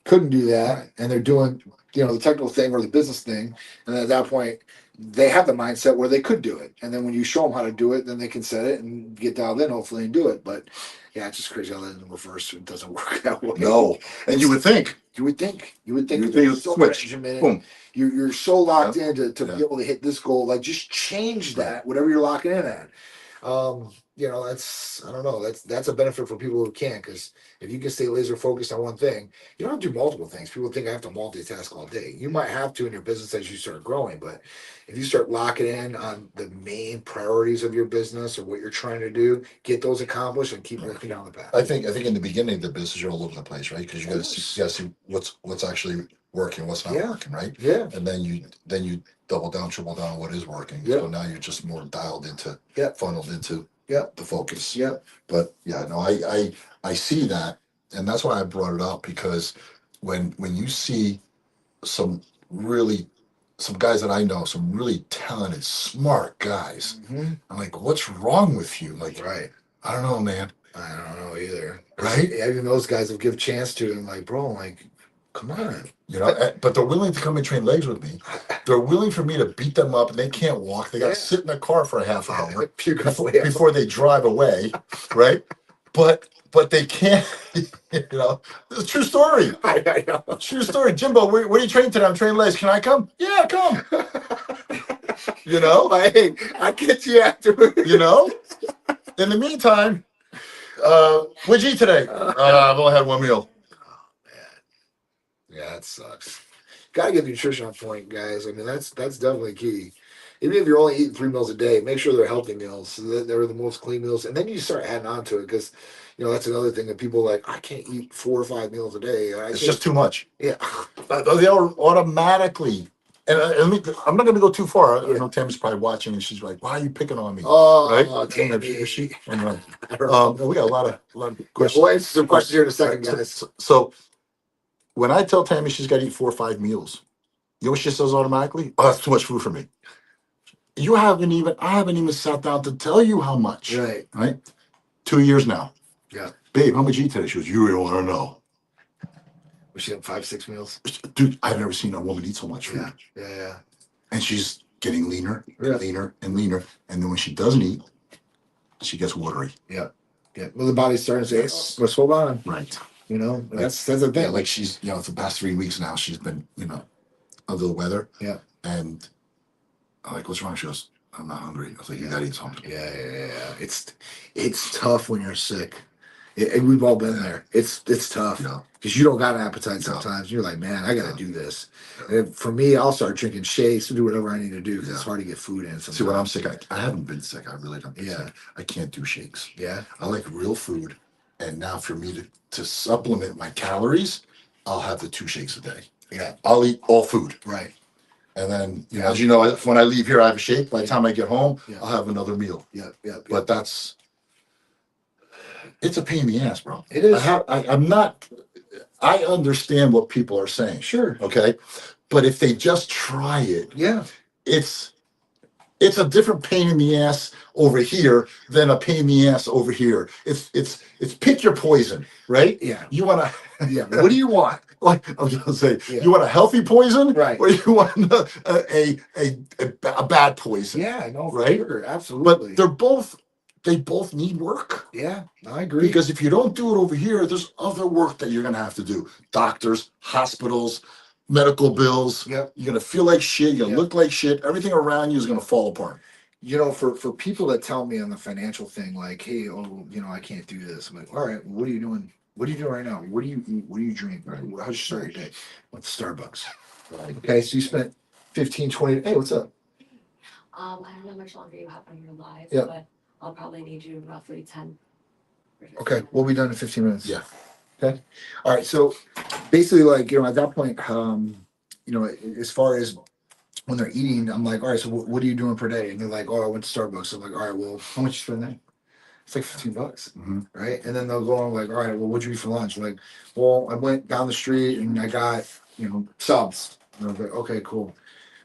couldn't do that and they're doing, the technical thing or the business thing. And then at that point, they have the mindset where they could do it. And then when you show them how to do it, then they can set it and get dialed in, hopefully, and do it. But it's just crazy how that in the reverse, it doesn't work that way. No. And you would think. You would think so switch. Boom. You're so locked in to be able to hit this goal. Like just change that, whatever you're locking in at. That's I don't know. That's a benefit for people who can, because if you can stay laser focused on one thing, you don't have to do multiple things. People think I have to multitask all day. You might have to in your business as you start growing, but if you start locking in on the main priorities of your business or what you're trying to do, get those accomplished and keep working down the path. I think in the beginning of the business you're all over the place, right? Because you got to see what's actually working, what's not working, right? Yeah. And then you double down, triple down on what is working. Yeah. So now you're just more dialed into, funneled into the focus. Yeah. But I see that, and that's why I brought it up, because when you see some really some guys that I know, some really talented, smart guys. I'm like, what's wrong with you? Like, Right. I don't know, man. I don't know either. Right? Even those guys will give chance to him. Like, bro, like, come on. You know, but they're willing to come and train legs with me. They're willing for me to beat them up, and they can't walk. They got to sit in the car for a half hour before they drive away, right? But they can't. You know, it's a true story. I know. True story. Jimbo, where are you training today? I'm training legs. Can I come? Yeah, come. You know, like, hey, I get you afterwards. You know. In the meantime, what'd you eat today? I've only had one meal. Yeah, that sucks. Got to get nutrition on point, guys. I mean, that's definitely key. Even if you're only eating 3 meals a day, make sure they're healthy meals, so that they're the most clean meals, and then you start adding on to it because, that's another thing that people are like, I can't eat 4 or 5 meals a day. It's just too much. Yeah, they are automatically. And I'm not going to go too far. I know Tammy's probably watching, and she's like, "Why are you picking on me?" Oh, right? Tammy. Anyway, we got a lot of questions. We'll answer some questions here in a second, guys. So when I tell Tammy she's got to eat 4 or 5 meals, you know what she says automatically? Oh, that's too much food for me. I haven't even sat down to tell you how much. Right. 2 years now. Yeah. Babe, how much you eat today? She goes, you don't want to know. Was she having 5, 6 meals? Dude, I've never seen a woman eat so much food. Yeah. And she's getting leaner and leaner and leaner. And then when she doesn't eat, she gets watery. Yeah. Well, the body's starting to say, let's hold on. Right. That's the thing. Yeah, like she's, for the past 3 weeks now, she's been, under the weather. Yeah. And I'm like, what's wrong? She goes, I'm not hungry. I was like, you gotta eat something. Yeah. It's tough when you're sick. And we've all been there. It's tough because you don't got an appetite sometimes. You're like, man, I got to do this. And for me, I'll start drinking shakes and do whatever I need to do because it's hard to get food in. Sometimes. See, when I'm sick, I haven't been sick. I really don't. Yeah. Sick. I can't do shakes. Yeah. I like real food. And now for me to supplement my calories, I'll have the 2 shakes a day. Yeah. I'll eat all food. Right. And then, as you know, when I leave here, I have a shake. By the time I get home, I'll have another meal. Yeah. But it's a pain in the ass, bro. It is. I understand what people are saying. Sure. Okay. But if they just try it, it's a different pain in the ass over here than a pain in the ass over here. It's pick your poison, right? Yeah. You want to. Yeah. What do you want? Like I was gonna say, you want a healthy poison, right? Or you want a bad poison? Yeah, no, right? Sure, absolutely. But they both need work. Yeah, I agree. Because if you don't do it over here, there's other work that you're gonna have to do. Doctors, hospitals, medical bills. Yep. You're gonna feel like shit. You're gonna look like shit. Everything around you is gonna fall apart. For people that tell me on the financial thing, like, hey, I can't do this. I'm like, all right, what are you doing? What are you doing right now? What do you eat? What do you drink? Right? How'd you start your day? Went to Starbucks. Right. Okay, so you spent 15, 20. Hey, what's up? I don't know how much longer you have on your live, Yeah. but I'll probably need you roughly 10. Okay, we'll be done in 15 minutes. Yeah. Okay. All right. So basically, like, at that point, as far as when they're eating, I'm like, all right, so what are you doing per day? And they're like, oh, I went to Starbucks. I'm like, all right, well, how much you spend there? It's like $15, right? And then they'll go on like, all right, well, what'd you eat for lunch? I'm like, well, I went down the street and I got, subs. And I was like, okay, cool.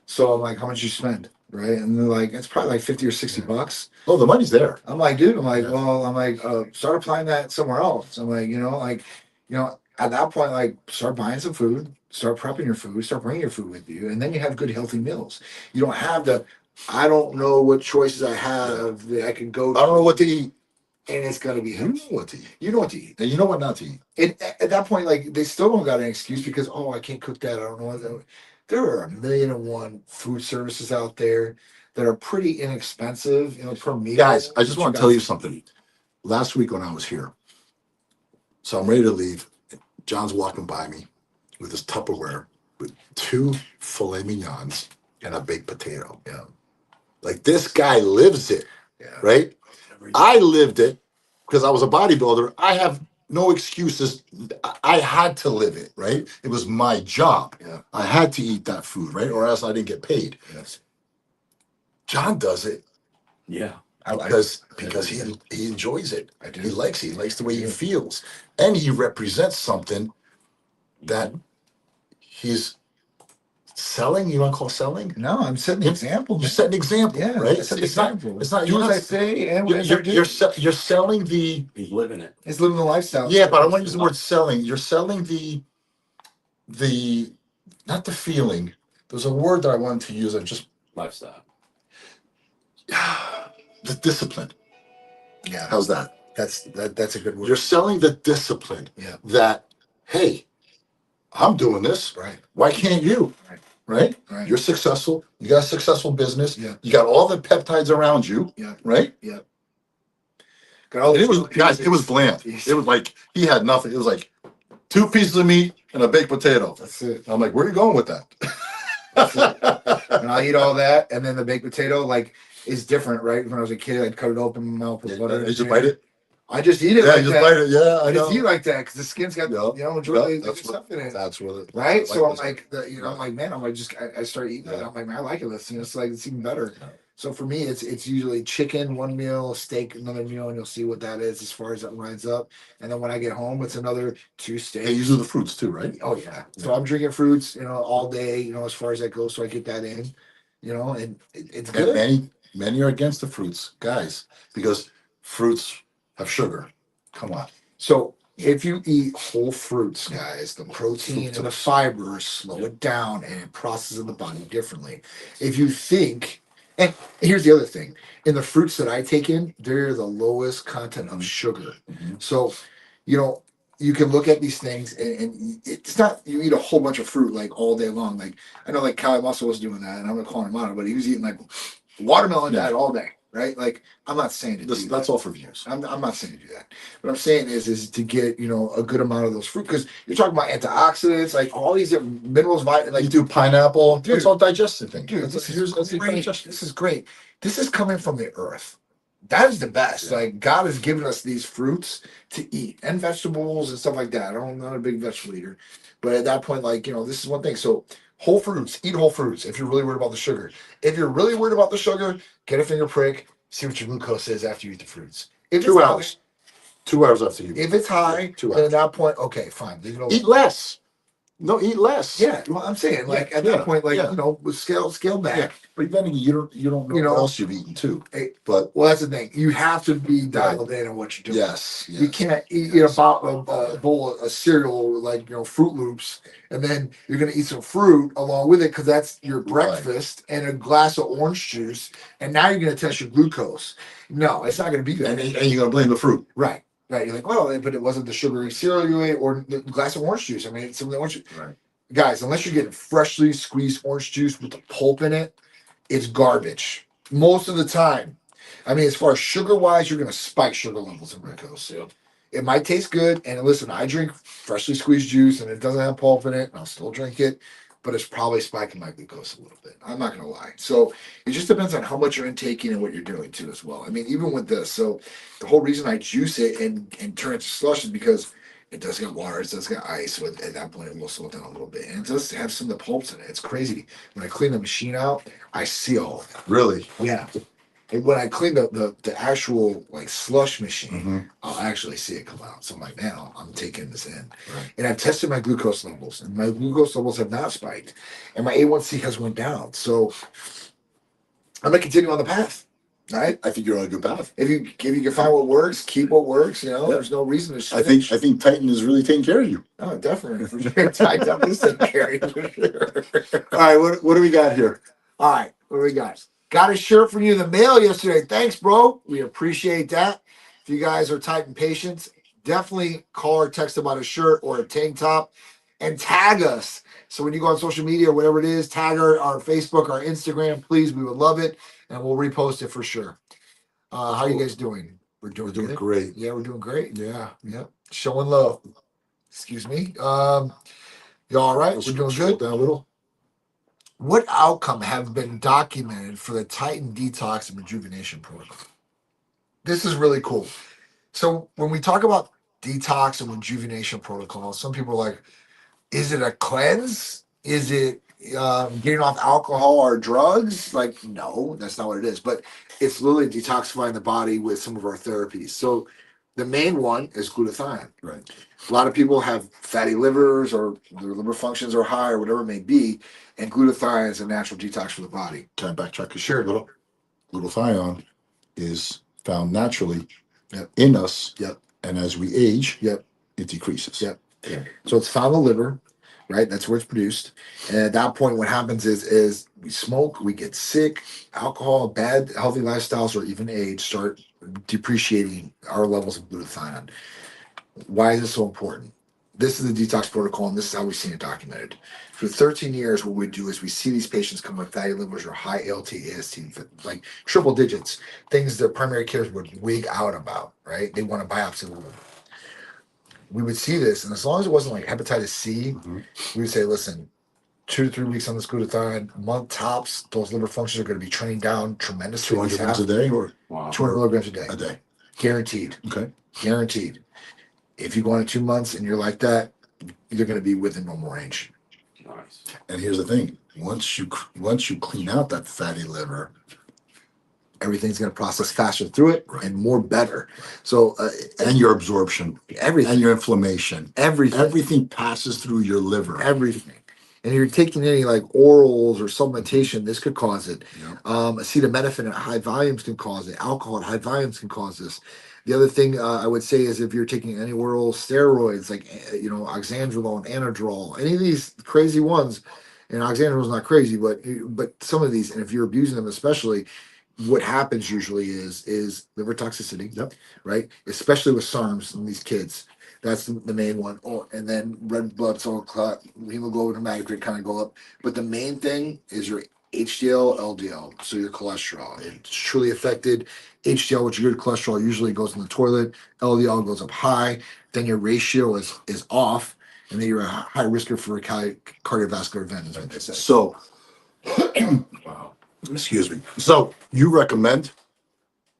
So I'm like, how much you spend? Right? And they're like, it's probably like $50 or $60. Oh, the money's there. I'm like, dude, start applying that somewhere else. I'm like, at that point, like, start buying some food, start prepping your food, start bringing your food with you, and then you have good, healthy meals. You don't have I don't know what choices I have that I can go to. I don't know what to eat. And it's got to be healthy. You know what to eat. You know what to eat. And you know what not to eat. And at that point, like, they still don't got an excuse because, I can't cook that. I don't know what. There are 1,000,001 food services out there that are pretty inexpensive, per meal. Guys, I just want to tell you something. Last week when I was here, so I'm ready to leave. John's walking by me with his Tupperware with 2 filet mignons and a baked potato. Yeah. Like, this guy lives it. Yeah. Right? I lived it because I was a bodybuilder. I have no excuses. I had to live it, right? It was my job. Yeah. I had to eat that food, right? Or else I didn't get paid. Yes. John does it. Yeah. Because he enjoys it. I do. He likes it. He likes the way he feels. And he represents something that he's selling. You want to call selling? No, I'm setting an example. You're Man. setting an example, Yeah, right? I set the It's not. example. It's not. Do You're as not. I say, and You're, as I you're, do. you're selling the. He's living it. It's living the lifestyle. Yeah, but I don't want to use the word selling. You're selling the not the feeling. There's a word that I wanted to use. I just Lifestyle. the discipline. Yeah, How's that? that's a good word. You're selling the discipline. Yeah. That hey, I'm doing this. Right. Why can't you? Right. Right. Right. You're successful. You got a successful business. Yeah. You got all the peptides around you. Yeah. Right. Yeah. Got all And it was those guys. It was bland. It was like he had nothing. It was like 2 pieces of meat and a baked potato. That's it. I'm like, where are you going with that? And I'll eat all that, and then the baked potato like is different, right? When I was a kid, I'd cut it open in my mouth with butter. Did you bite it? I just eat it. Yeah, like you just that. bite it. Yeah, I I just know. eat like that because the skin's got majority of the stuff in it. That's what it. Right, so I'm this. like, I'm like, man, I'm like, I start eating it. I'm like, man, I like it. This, it's like it's even better. Yeah. So for me, it's usually chicken one meal, steak another meal, and you'll see what that is as far as that lines up. And then when I get home, it's another 2 steaks. And you do the fruits too, right? Oh yeah. So I'm drinking fruits, all day, as far as that goes. So I get that in, and it's And good. many are against the fruits, guys, because fruits have sugar. Come on. So if you eat whole fruits, guys, the protein and the fibers slow it down and it processes in the body differently. If you think, and here's the other thing, in the fruits that I take in, they're the lowest content of sugar. Mm-hmm. So, you can look at these things and it's not you eat a whole bunch of fruit like all day long. Like I know like Cali Muscle was doing that, and I'm not calling him out, but he was eating like watermelon diet all day, right? Like I'm not saying to do that. That's all for views. I'm not saying to do that. What I'm saying is to get a good amount of those fruit because you're talking about antioxidants, like all these different minerals, like You do pineapple. Dude. It's all digestive thing. dude, That's this great. is great. This is coming from the earth. That is the best. Yeah. Like God has given us these fruits to eat and vegetables and stuff like that. I'm not a big vegetable eater, but at that point, like this is one thing. So whole fruits, eat whole fruits if you're really worried about the sugar. If you're really worried about the sugar, get a finger prick, see what your glucose is after you eat the fruits. If 2 it's hours. 2 hours after you. High, if it's high, 2 then hours. at that point, okay, fine. Leave it alone. Eat less. No, eat less. Yeah, well, I'm saying like at that point, like scale back. Yeah. But then you don't know what else you've eaten too. Hey, But well, that's the thing. You have to be dialed in on what you're doing. yes. You can't eat a bowl of cereal like Fruit Loops, and then you're gonna eat some fruit along with it because that's your breakfast and a glass of orange juice, and now you're gonna test your glucose. No, it's not gonna be that. And you're gonna blame the fruit. Right. Right. You're like, well, but it wasn't the sugary cereal you ate or the glass of orange juice. I mean, it's some of the orange juice. Right. Guys, unless you're getting freshly squeezed orange juice with the pulp in it, it's garbage. Most of the time. I mean, as far as sugar wise, you're going to spike sugar levels in glucose. Yeah. It might taste good. And listen, I drink freshly squeezed juice and it doesn't have pulp in it, and I'll still drink it, but it's probably spiking my glucose a little bit. I'm not going to lie. So it just depends on how much you're intaking and what you're doing too, as well. I mean, even with this, so the whole reason I juice it and turn it to slush is because it does get water, it does get ice. So at that point, it will slow down a little bit. And it does have some of the pulps in it. It's crazy. When I clean the machine out, I see all of that. Really? Yeah. And when I clean the actual like slush machine, Mm-hmm. I'll actually see it come out. So I'm like, man, I'm taking this in. Right. And I've tested my glucose levels, and my glucose levels have not spiked, and my A1C has went down. So I'm gonna continue on the path. Right? I think you're on a good path. If you can find what works, keep what works. There's no reason to switch. I think Titan is really taking care of you. Oh, definitely. For sure. I definitely said carry for sure. All right, what do we got here? All right, what do we got? Got a shirt from you in the mail yesterday. Thanks, bro. We appreciate that. If you guys are Titan patients, definitely call or text about a shirt or a tank top and tag us. So when you go on social media or whatever it is, tag our Facebook, our Instagram, please. We would love it, and we'll repost it for sure. How are you guys doing? We're doing good. Great. Yeah, we're doing great. Yeah. Showing love. Excuse me. You all right? We're doing Scroll good. down a little. What outcome have been documented for the Titan detox and rejuvenation protocol? This is really cool. So when we talk about detox and rejuvenation protocol, some people are like, is it a cleanse? Is it getting off alcohol or drugs? Like, no, that's not what it is. But it's literally detoxifying the body with some of our therapies. So The main one is glutathione. Right. A lot of people have fatty livers or their liver functions are high or whatever it may be, and glutathione is a natural detox for the body. Can I backtrack? Sure. Glutathione is found naturally Yep. in us. Yep. And as we age, Yep. it decreases. Yep. So it's found in the liver, right? That's where it's produced. And at that point, what happens is we smoke, we get sick, alcohol, bad healthy lifestyles, or even age start depreciating our levels of glutathione. Why is this so important? This is the detox protocol, and this is how we've seen it documented. For 13 years, what we do is we see these patients come with fatty livers or high ALT, AST, like triple digits, things that primary care would wig out about, right? They want to biopsy the liver. We would see this, and as long as it wasn't like hepatitis C, we would say, listen, 2 to 3 weeks on this glutathione, a month tops, those liver functions are going to be trained down tremendously. 200 grams a day or 200 milligrams a day. a day. Guaranteed. Okay. Guaranteed. If you go on 2 months and you're like that, you're going to be within normal range. Nice. And here's the thing: once you clean out that fatty liver, Everything's going to process faster through it and more better. So, and your absorption everything, and your inflammation, everything, everything passes through your liver. everything. And if you're taking any like orals or supplementation, this could cause it. Yeah. Acetaminophen at high volumes can cause it. Alcohol at high volumes can cause this. The other thing I would say is if you're taking any oral steroids like oxandrolone, anadrol, any of these crazy ones, and oxandrolone is not crazy, but some of these, and if you're abusing them especially, what happens usually is liver toxicity. Yep. Right, especially with SARMs in these kids. That's the main one. Oh, and then red blood cell clot, hemoglobin, hematocrit kind of go up. But the main thing is your HDL, LDL, so your cholesterol. It's truly affected. HDL, which is good cholesterol, usually goes in the toilet. LDL goes up high. Then your ratio is off, and then you're a high risker for a cardiovascular event, is what they say. So, wow. Excuse me. So you recommend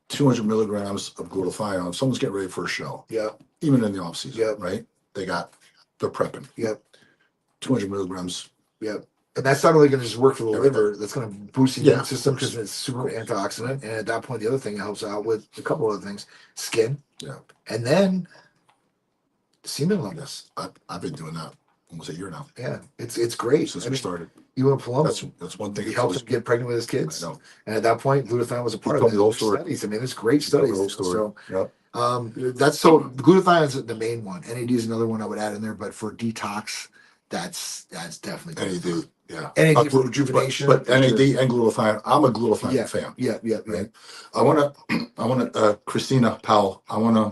200 milligrams of glutathione if someone's getting ready for a show, Yeah. even in the off season, Yep. right? They're prepping. Yep. 200 milligrams. Yep. And that's not only going to just work for the liver, that's going to boost the Yeah, immune system of course. because it's super antioxidant. And at that point, the other thing it helps out with a couple other things, skin. Yeah. And then semen levels. I've been doing that almost a year now Yeah. It's great. since I we mean, started. even Palumbo, That's one thing. he helped him get pregnant with his kids. I know. And at that point, glutathione was a part of told that. me the whole There's story. studies. I mean, there's great Tell the studies. whole story. So Yep. that's so glutathione is the main one. NAD is another one I would add in there, but for detox, that's definitely NAD. Yeah. NAD for rejuvenation. But NAD and glutathione. I'm a glutathione fan. Yeah. Right. I want to, Christina Powell.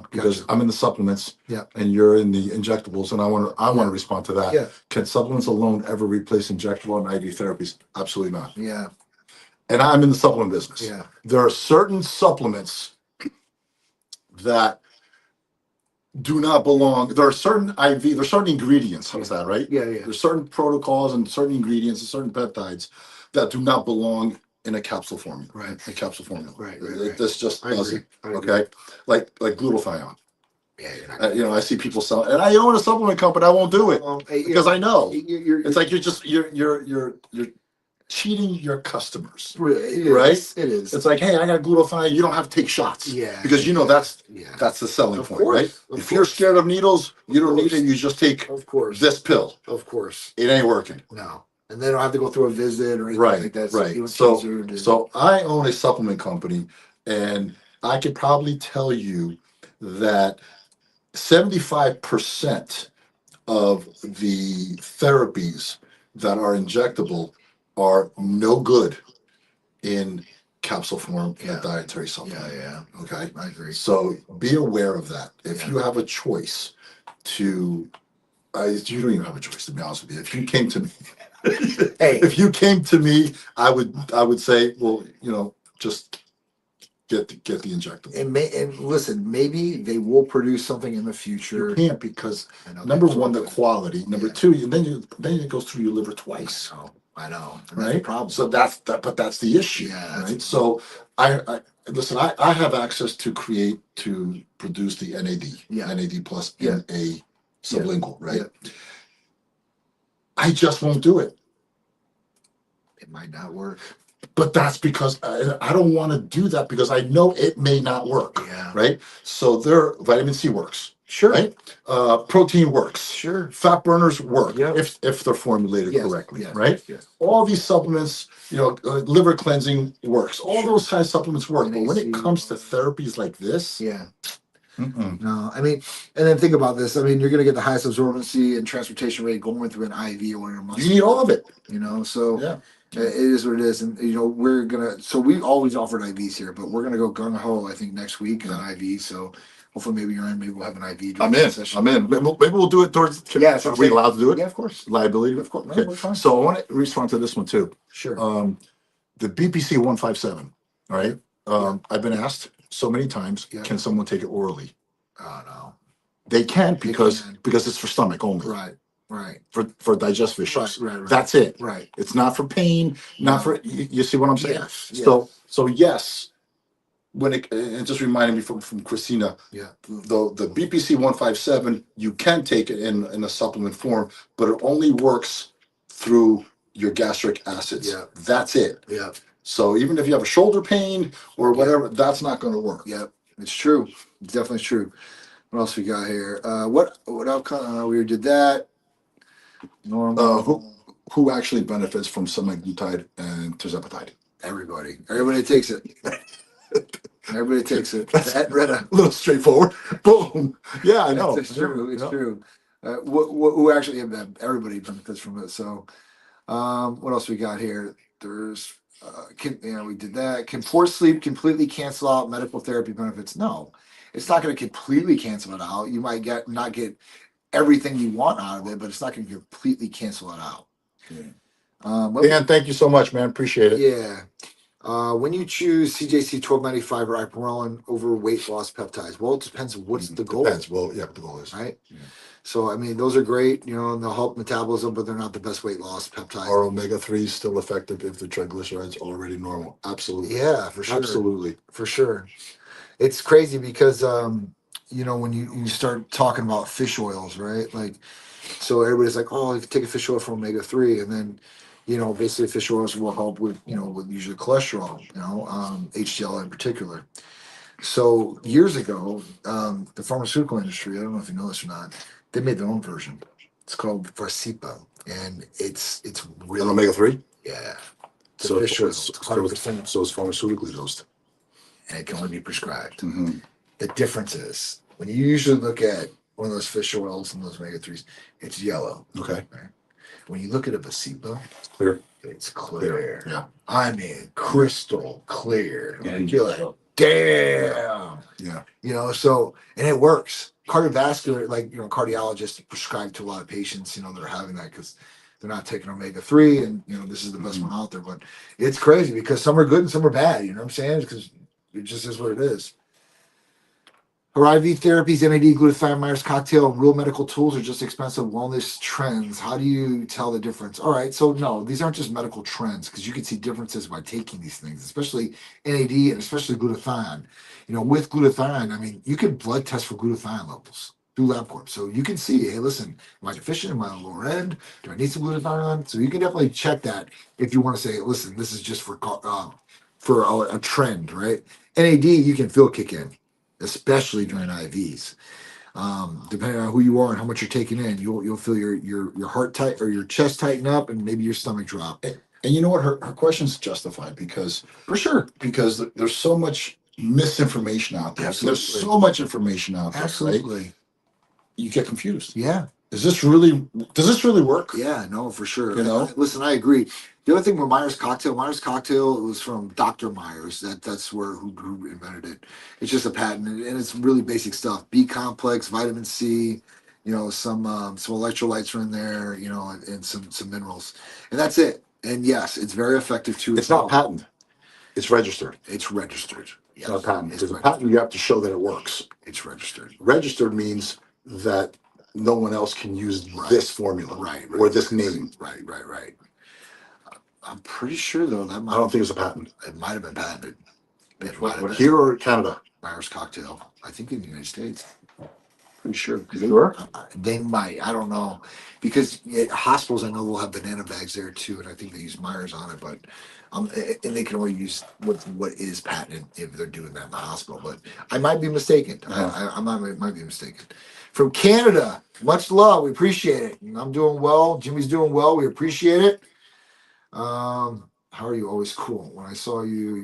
Because Gotcha. I'm in the supplements. Yeah. And you're in the injectables, and I want to respond to that. Yeah. Can supplements alone ever replace injectable and IV therapies? Absolutely not. Yeah. And I'm in the supplement business. Yeah. There are certain supplements that do not belong. There are certain ingredients. How's that, right? Yeah. There's certain protocols and certain ingredients and certain peptides that do not belong in a capsule formula. Right. A capsule formula. Right. This just I agree. doesn't. I agree. Okay. Like glutathione. Yeah. You're not I see people sell, and I own a supplement company. I won't do it because I know you're it's like you're cheating your customers. it right? is. It is. It's like, hey, I got glutathione. You don't have to take shots. Yeah. Because that's the selling Of point, course, right? of If you're course. scared of needles, you don't need course. it. You just take Of course. this pill. Of course. It ain't working. No. And they don't have to go through a visit or anything like that. Right. So I own a supplement company, and I could probably tell you that 75% of the therapies that are injectable are no good in capsule form in a dietary supplement. Yeah. Okay. I agree. So be aware of that. If you have a choice you don't even have a choice, to be honest with you. If you came to me, I would say, well, just get the injectable. And listen, maybe they will produce something in the future. You can't because I know number that's one, the something. quality. Number two, then it goes through your liver twice. I know. And that's Right. the problem. So that's the issue. Yeah, that's Right. So I listen. I have access to produce the NAD. Yeah. NAD plus Yeah. in a sublingual. Right. Yeah. I just won't do it. It might not work. But that's because I don't want to do that because I know it may not work. Yeah. Yeah. right? So their vitamin C works, Sure. right? Protein works. Sure. Fat burners work Yep. if they're formulated Yes, correctly, yes, right? yes. All these supplements, liver cleansing works. All those kind of supplements work. But when it NAC. comes to therapies like this, Yeah. mm-mm. No, I mean, and then think about this. I mean, you're going to get the highest absorbency and transportation rate going through an IV or one of your muscles. You need all of it. So Yeah. it is what it is. And, we're going to, so we always offered IVs here, but we're going to go gung ho, I think, next week on IV. So hopefully maybe you're in, maybe we'll have an IV. I'm during in. the session. I'm in. Maybe we'll do it towards. Yeah, so Are I'm we saying- allowed to do it? Yeah, of course. Liability, of course. No, Okay. we're fine. So I want to respond to this one too. Sure. The BPC 157. All right. I've been asked so many times, Yeah. can someone take it orally? Oh, no. They can They because can. because it's for stomach only, Right. for digestive issues. Right. That's it. Right. It's not for pain, not for you see what I'm saying? Yes. So yes, when it just reminded me from Christina, Yeah. the BPC 157, you can take it in a supplement form, but it only works through your gastric acids. Yeah. That's it. Yeah. So even if you have a shoulder pain or whatever, that's not going to work. Yep. It's true. It's definitely true. What else we got here? What outcome? We did that. Normal. Who actually benefits from semaglutide and tirzepatide? Everybody takes it. Everybody takes it. That Retta. A little straightforward. Boom. Yeah, I know. It's true. It's Yeah. true. Who actually everybody benefits from it. So, what else we got here? There's, we did that. Can forced sleep completely cancel out medical therapy benefits? No, it's not going to completely cancel it out. You might not get everything you want out of it, but it's not going to completely cancel it out. Yeah. Dan, thank you so much, man. Appreciate it. Yeah. When you choose CJC 1295 or ipamorelin over weight loss peptides, well, it depends what's the goal. Depends. Well, yeah, what the goal is. Right? Yeah. So, I mean, those are great, and they'll help metabolism, but they're not the best weight loss peptides. Are omega-3s still effective if the triglycerides are already normal? Absolutely. Yeah, for sure. Absolutely. For sure. It's crazy because, when you start talking about fish oils, right? Like, so everybody's like, oh, if you take a fish oil from omega-3, and then, basically fish oils will help with usually cholesterol, HDL in particular. So years ago, the pharmaceutical industry, I don't know if you know this or not, they made their own version. It's called Varsipa, and it's really And omega-3? yeah. So fish oil, it's 100%, so it's pharmaceutically dosed. and it can only be prescribed. Mm-hmm. The difference is when you usually look at one of those fish oils and those omega-3s, it's yellow. Okay. Right? When you look at a Varsipa, Clear. it's clear. Yeah. I mean, crystal clear. Yeah, You're like, damn. Yeah. So, and it works. Cardiovascular, cardiologists prescribe to a lot of patients, that are having that because they're not taking omega-3, and, this is the best one out there. But it's crazy because some are good and some are bad, you know what I'm saying? Because it just is what it is. Are IV therapies, NAD, glutathione, Myers cocktail, real medical tools, or just expensive wellness trends? How do you tell the difference? All right, so no, these aren't just medical trends because you can see differences by taking these things, especially NAD and especially glutathione. With glutathione, I mean, you can blood test for glutathione levels through LabCorp. So you can see, hey, listen, am I deficient? Am I on the lower end? Do I need some glutathione? So you can definitely check that if you want to say, listen, this is just for a trend, right? NAD, you can feel kick in, especially during IVs. Depending on who you are and how much you're taking in, you'll feel your heart tight or your chest tighten up and maybe your stomach drop. And you know what? Her question's justified because For sure. there's so much misinformation out there. Absolutely. There's so much information out there. Right? Absolutely. You get confused. Yeah. Does this really work? Yeah, no, for sure. You Listen, I agree. The other thing with Myers cocktail it was from Dr. Myers. That's who invented it. It's just a patent, and it's really basic stuff. B complex, vitamin C, some electrolytes are in there, and some minerals, and that's it. And yes, it's very effective too. It's not patent. It's registered. It's registered. It's not patent. It's Because a registered. patent, you have to show that it works. It's registered. Registered means that no one else can use this formula Right. or this name. Right. I'm pretty sure though that I don't think it's a patent. it might have been patented. It might have been. Here or Canada? Myers cocktail. I think in the United States. Pretty sure. You sure? They might. I don't know. Because hospitals, I know, will have banana bags there too, and I think they use Myers on it. But and they can only use what is patented if they're doing that in the hospital. But I might be mistaken. I might be mistaken. From Canada, much love. We appreciate it. I'm doing well. Jimmy's doing well. We appreciate it. How are you? Always cool. When I saw you,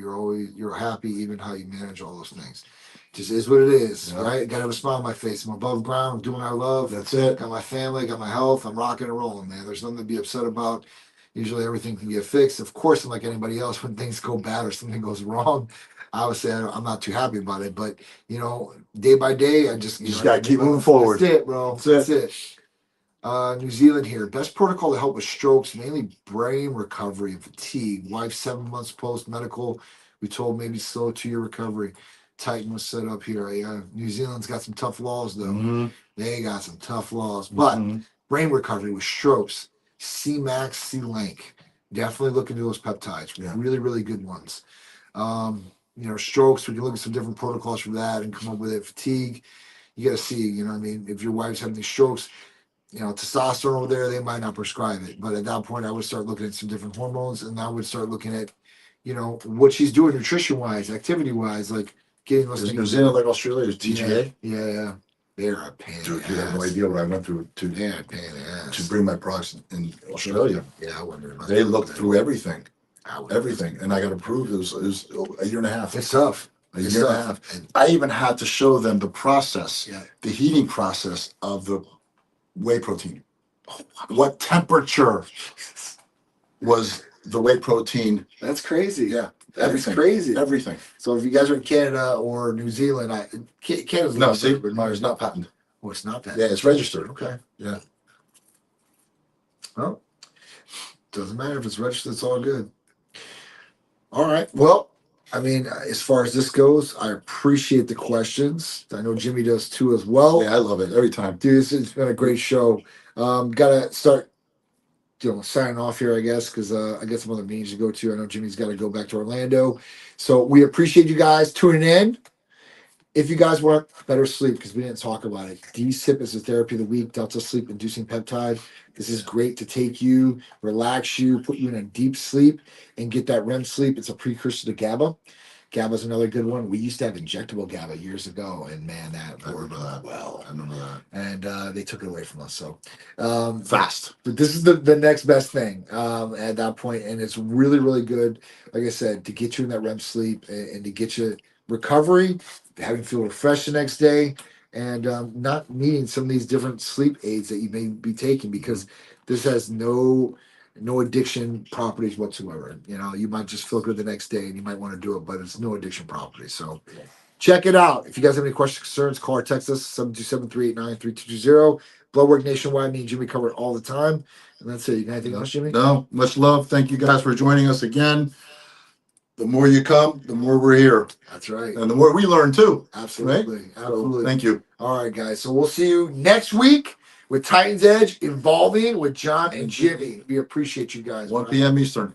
you're happy. Even how you manage all those things. Just is what it is, right? Gotta have a smile on my face. I'm above ground. I'm doing what I love. That's it. Got my family. Got my health. I'm rocking and rolling, man. There's nothing to be upset about. Usually everything can get fixed. Of course, I'm like anybody else. When things go bad or something goes wrong, I would say I'm not too happy about it. But day by day, I just just gotta keep moving forward. That's it, bro. That's it. New Zealand here. Best protocol to help with strokes, mainly brain recovery and fatigue. Wife 7 months post medical. We told maybe slow 2-year recovery. Titan was set up here. Yeah, New Zealand's got some tough laws though. Mm-hmm. They got some tough laws. But brain recovery with strokes, C-Max, C-Link. Definitely look into those peptides. Yeah. Really, really good ones. Strokes, we can look at some different protocols for that and come up with it. Fatigue, you got to see, if your wife's having these strokes, testosterone over there, they might not prescribe it. But at that point, I would start looking at some different hormones, and I would start looking at, what she's doing nutrition-wise, activity-wise, like getting those Is things. New Zealand like Australia? Is TGA? Yeah. They're a pain in Dude, the you have no ass. idea what I went through They're a pain in the ass. to bring my products in Australia. Yeah, I wonder about They that. looked through everything, I wonder. and I got approved. It was a year and a half. It's tough. A year and a half. And, I even had to show them the process, yeah. the heating process of the whey protein. What temperature was the whey protein? That's crazy. Yeah, That's everything. crazy. Everything. So if you guys are in Canada or New Zealand, Canada's No, not see, but Myers not patented. Oh, it's not that. Yeah, it's registered. Okay. Yeah. Well, doesn't matter if it's registered. It's all good. All right. Well, as far as this goes, I appreciate the questions. I know Jimmy does too as well. Yeah, I love it every time. Dude, it's been a great show. Gotta start, signing off here, I guess, because I got some other meetings to go to. I know Jimmy's got to go back to Orlando. So we appreciate you guys tuning in. If you guys want better sleep, because we didn't talk about it, DSIP is the therapy of the week, Delta Sleep Inducing Peptide. This is great to take you, relax you, put you in a deep sleep, and get that REM sleep. It's a precursor to GABA. GABA is another good one. We used to have injectable GABA years ago, and man, that worked well. I remember that. And they took it away from us. So Fast. but this is the next best thing at that point, and it's really, really good. Like I said, to get you in that REM sleep and to get you recovery, having feel refreshed the next day, and not needing some of these different sleep aids that you may be taking, because this has no addiction properties whatsoever. You might just feel good the next day and you might want to do it, but it's no addiction properties. So check it out. If you guys have any questions, concerns, call or text us 727-389-3220. Blood work nationwide. Me and Jimmy cover it all the time. And that's it. You got anything else, Jimmy? No, much love. Thank you guys for joining us again. The more you come, the more we're here. That's right. And the more we learn too. Absolutely. Right? Absolutely. So, thank you. All right, guys. So we'll see you next week with Titans Edge Evolving with John and Jimmy. We appreciate you guys. 1 p.m. Eastern.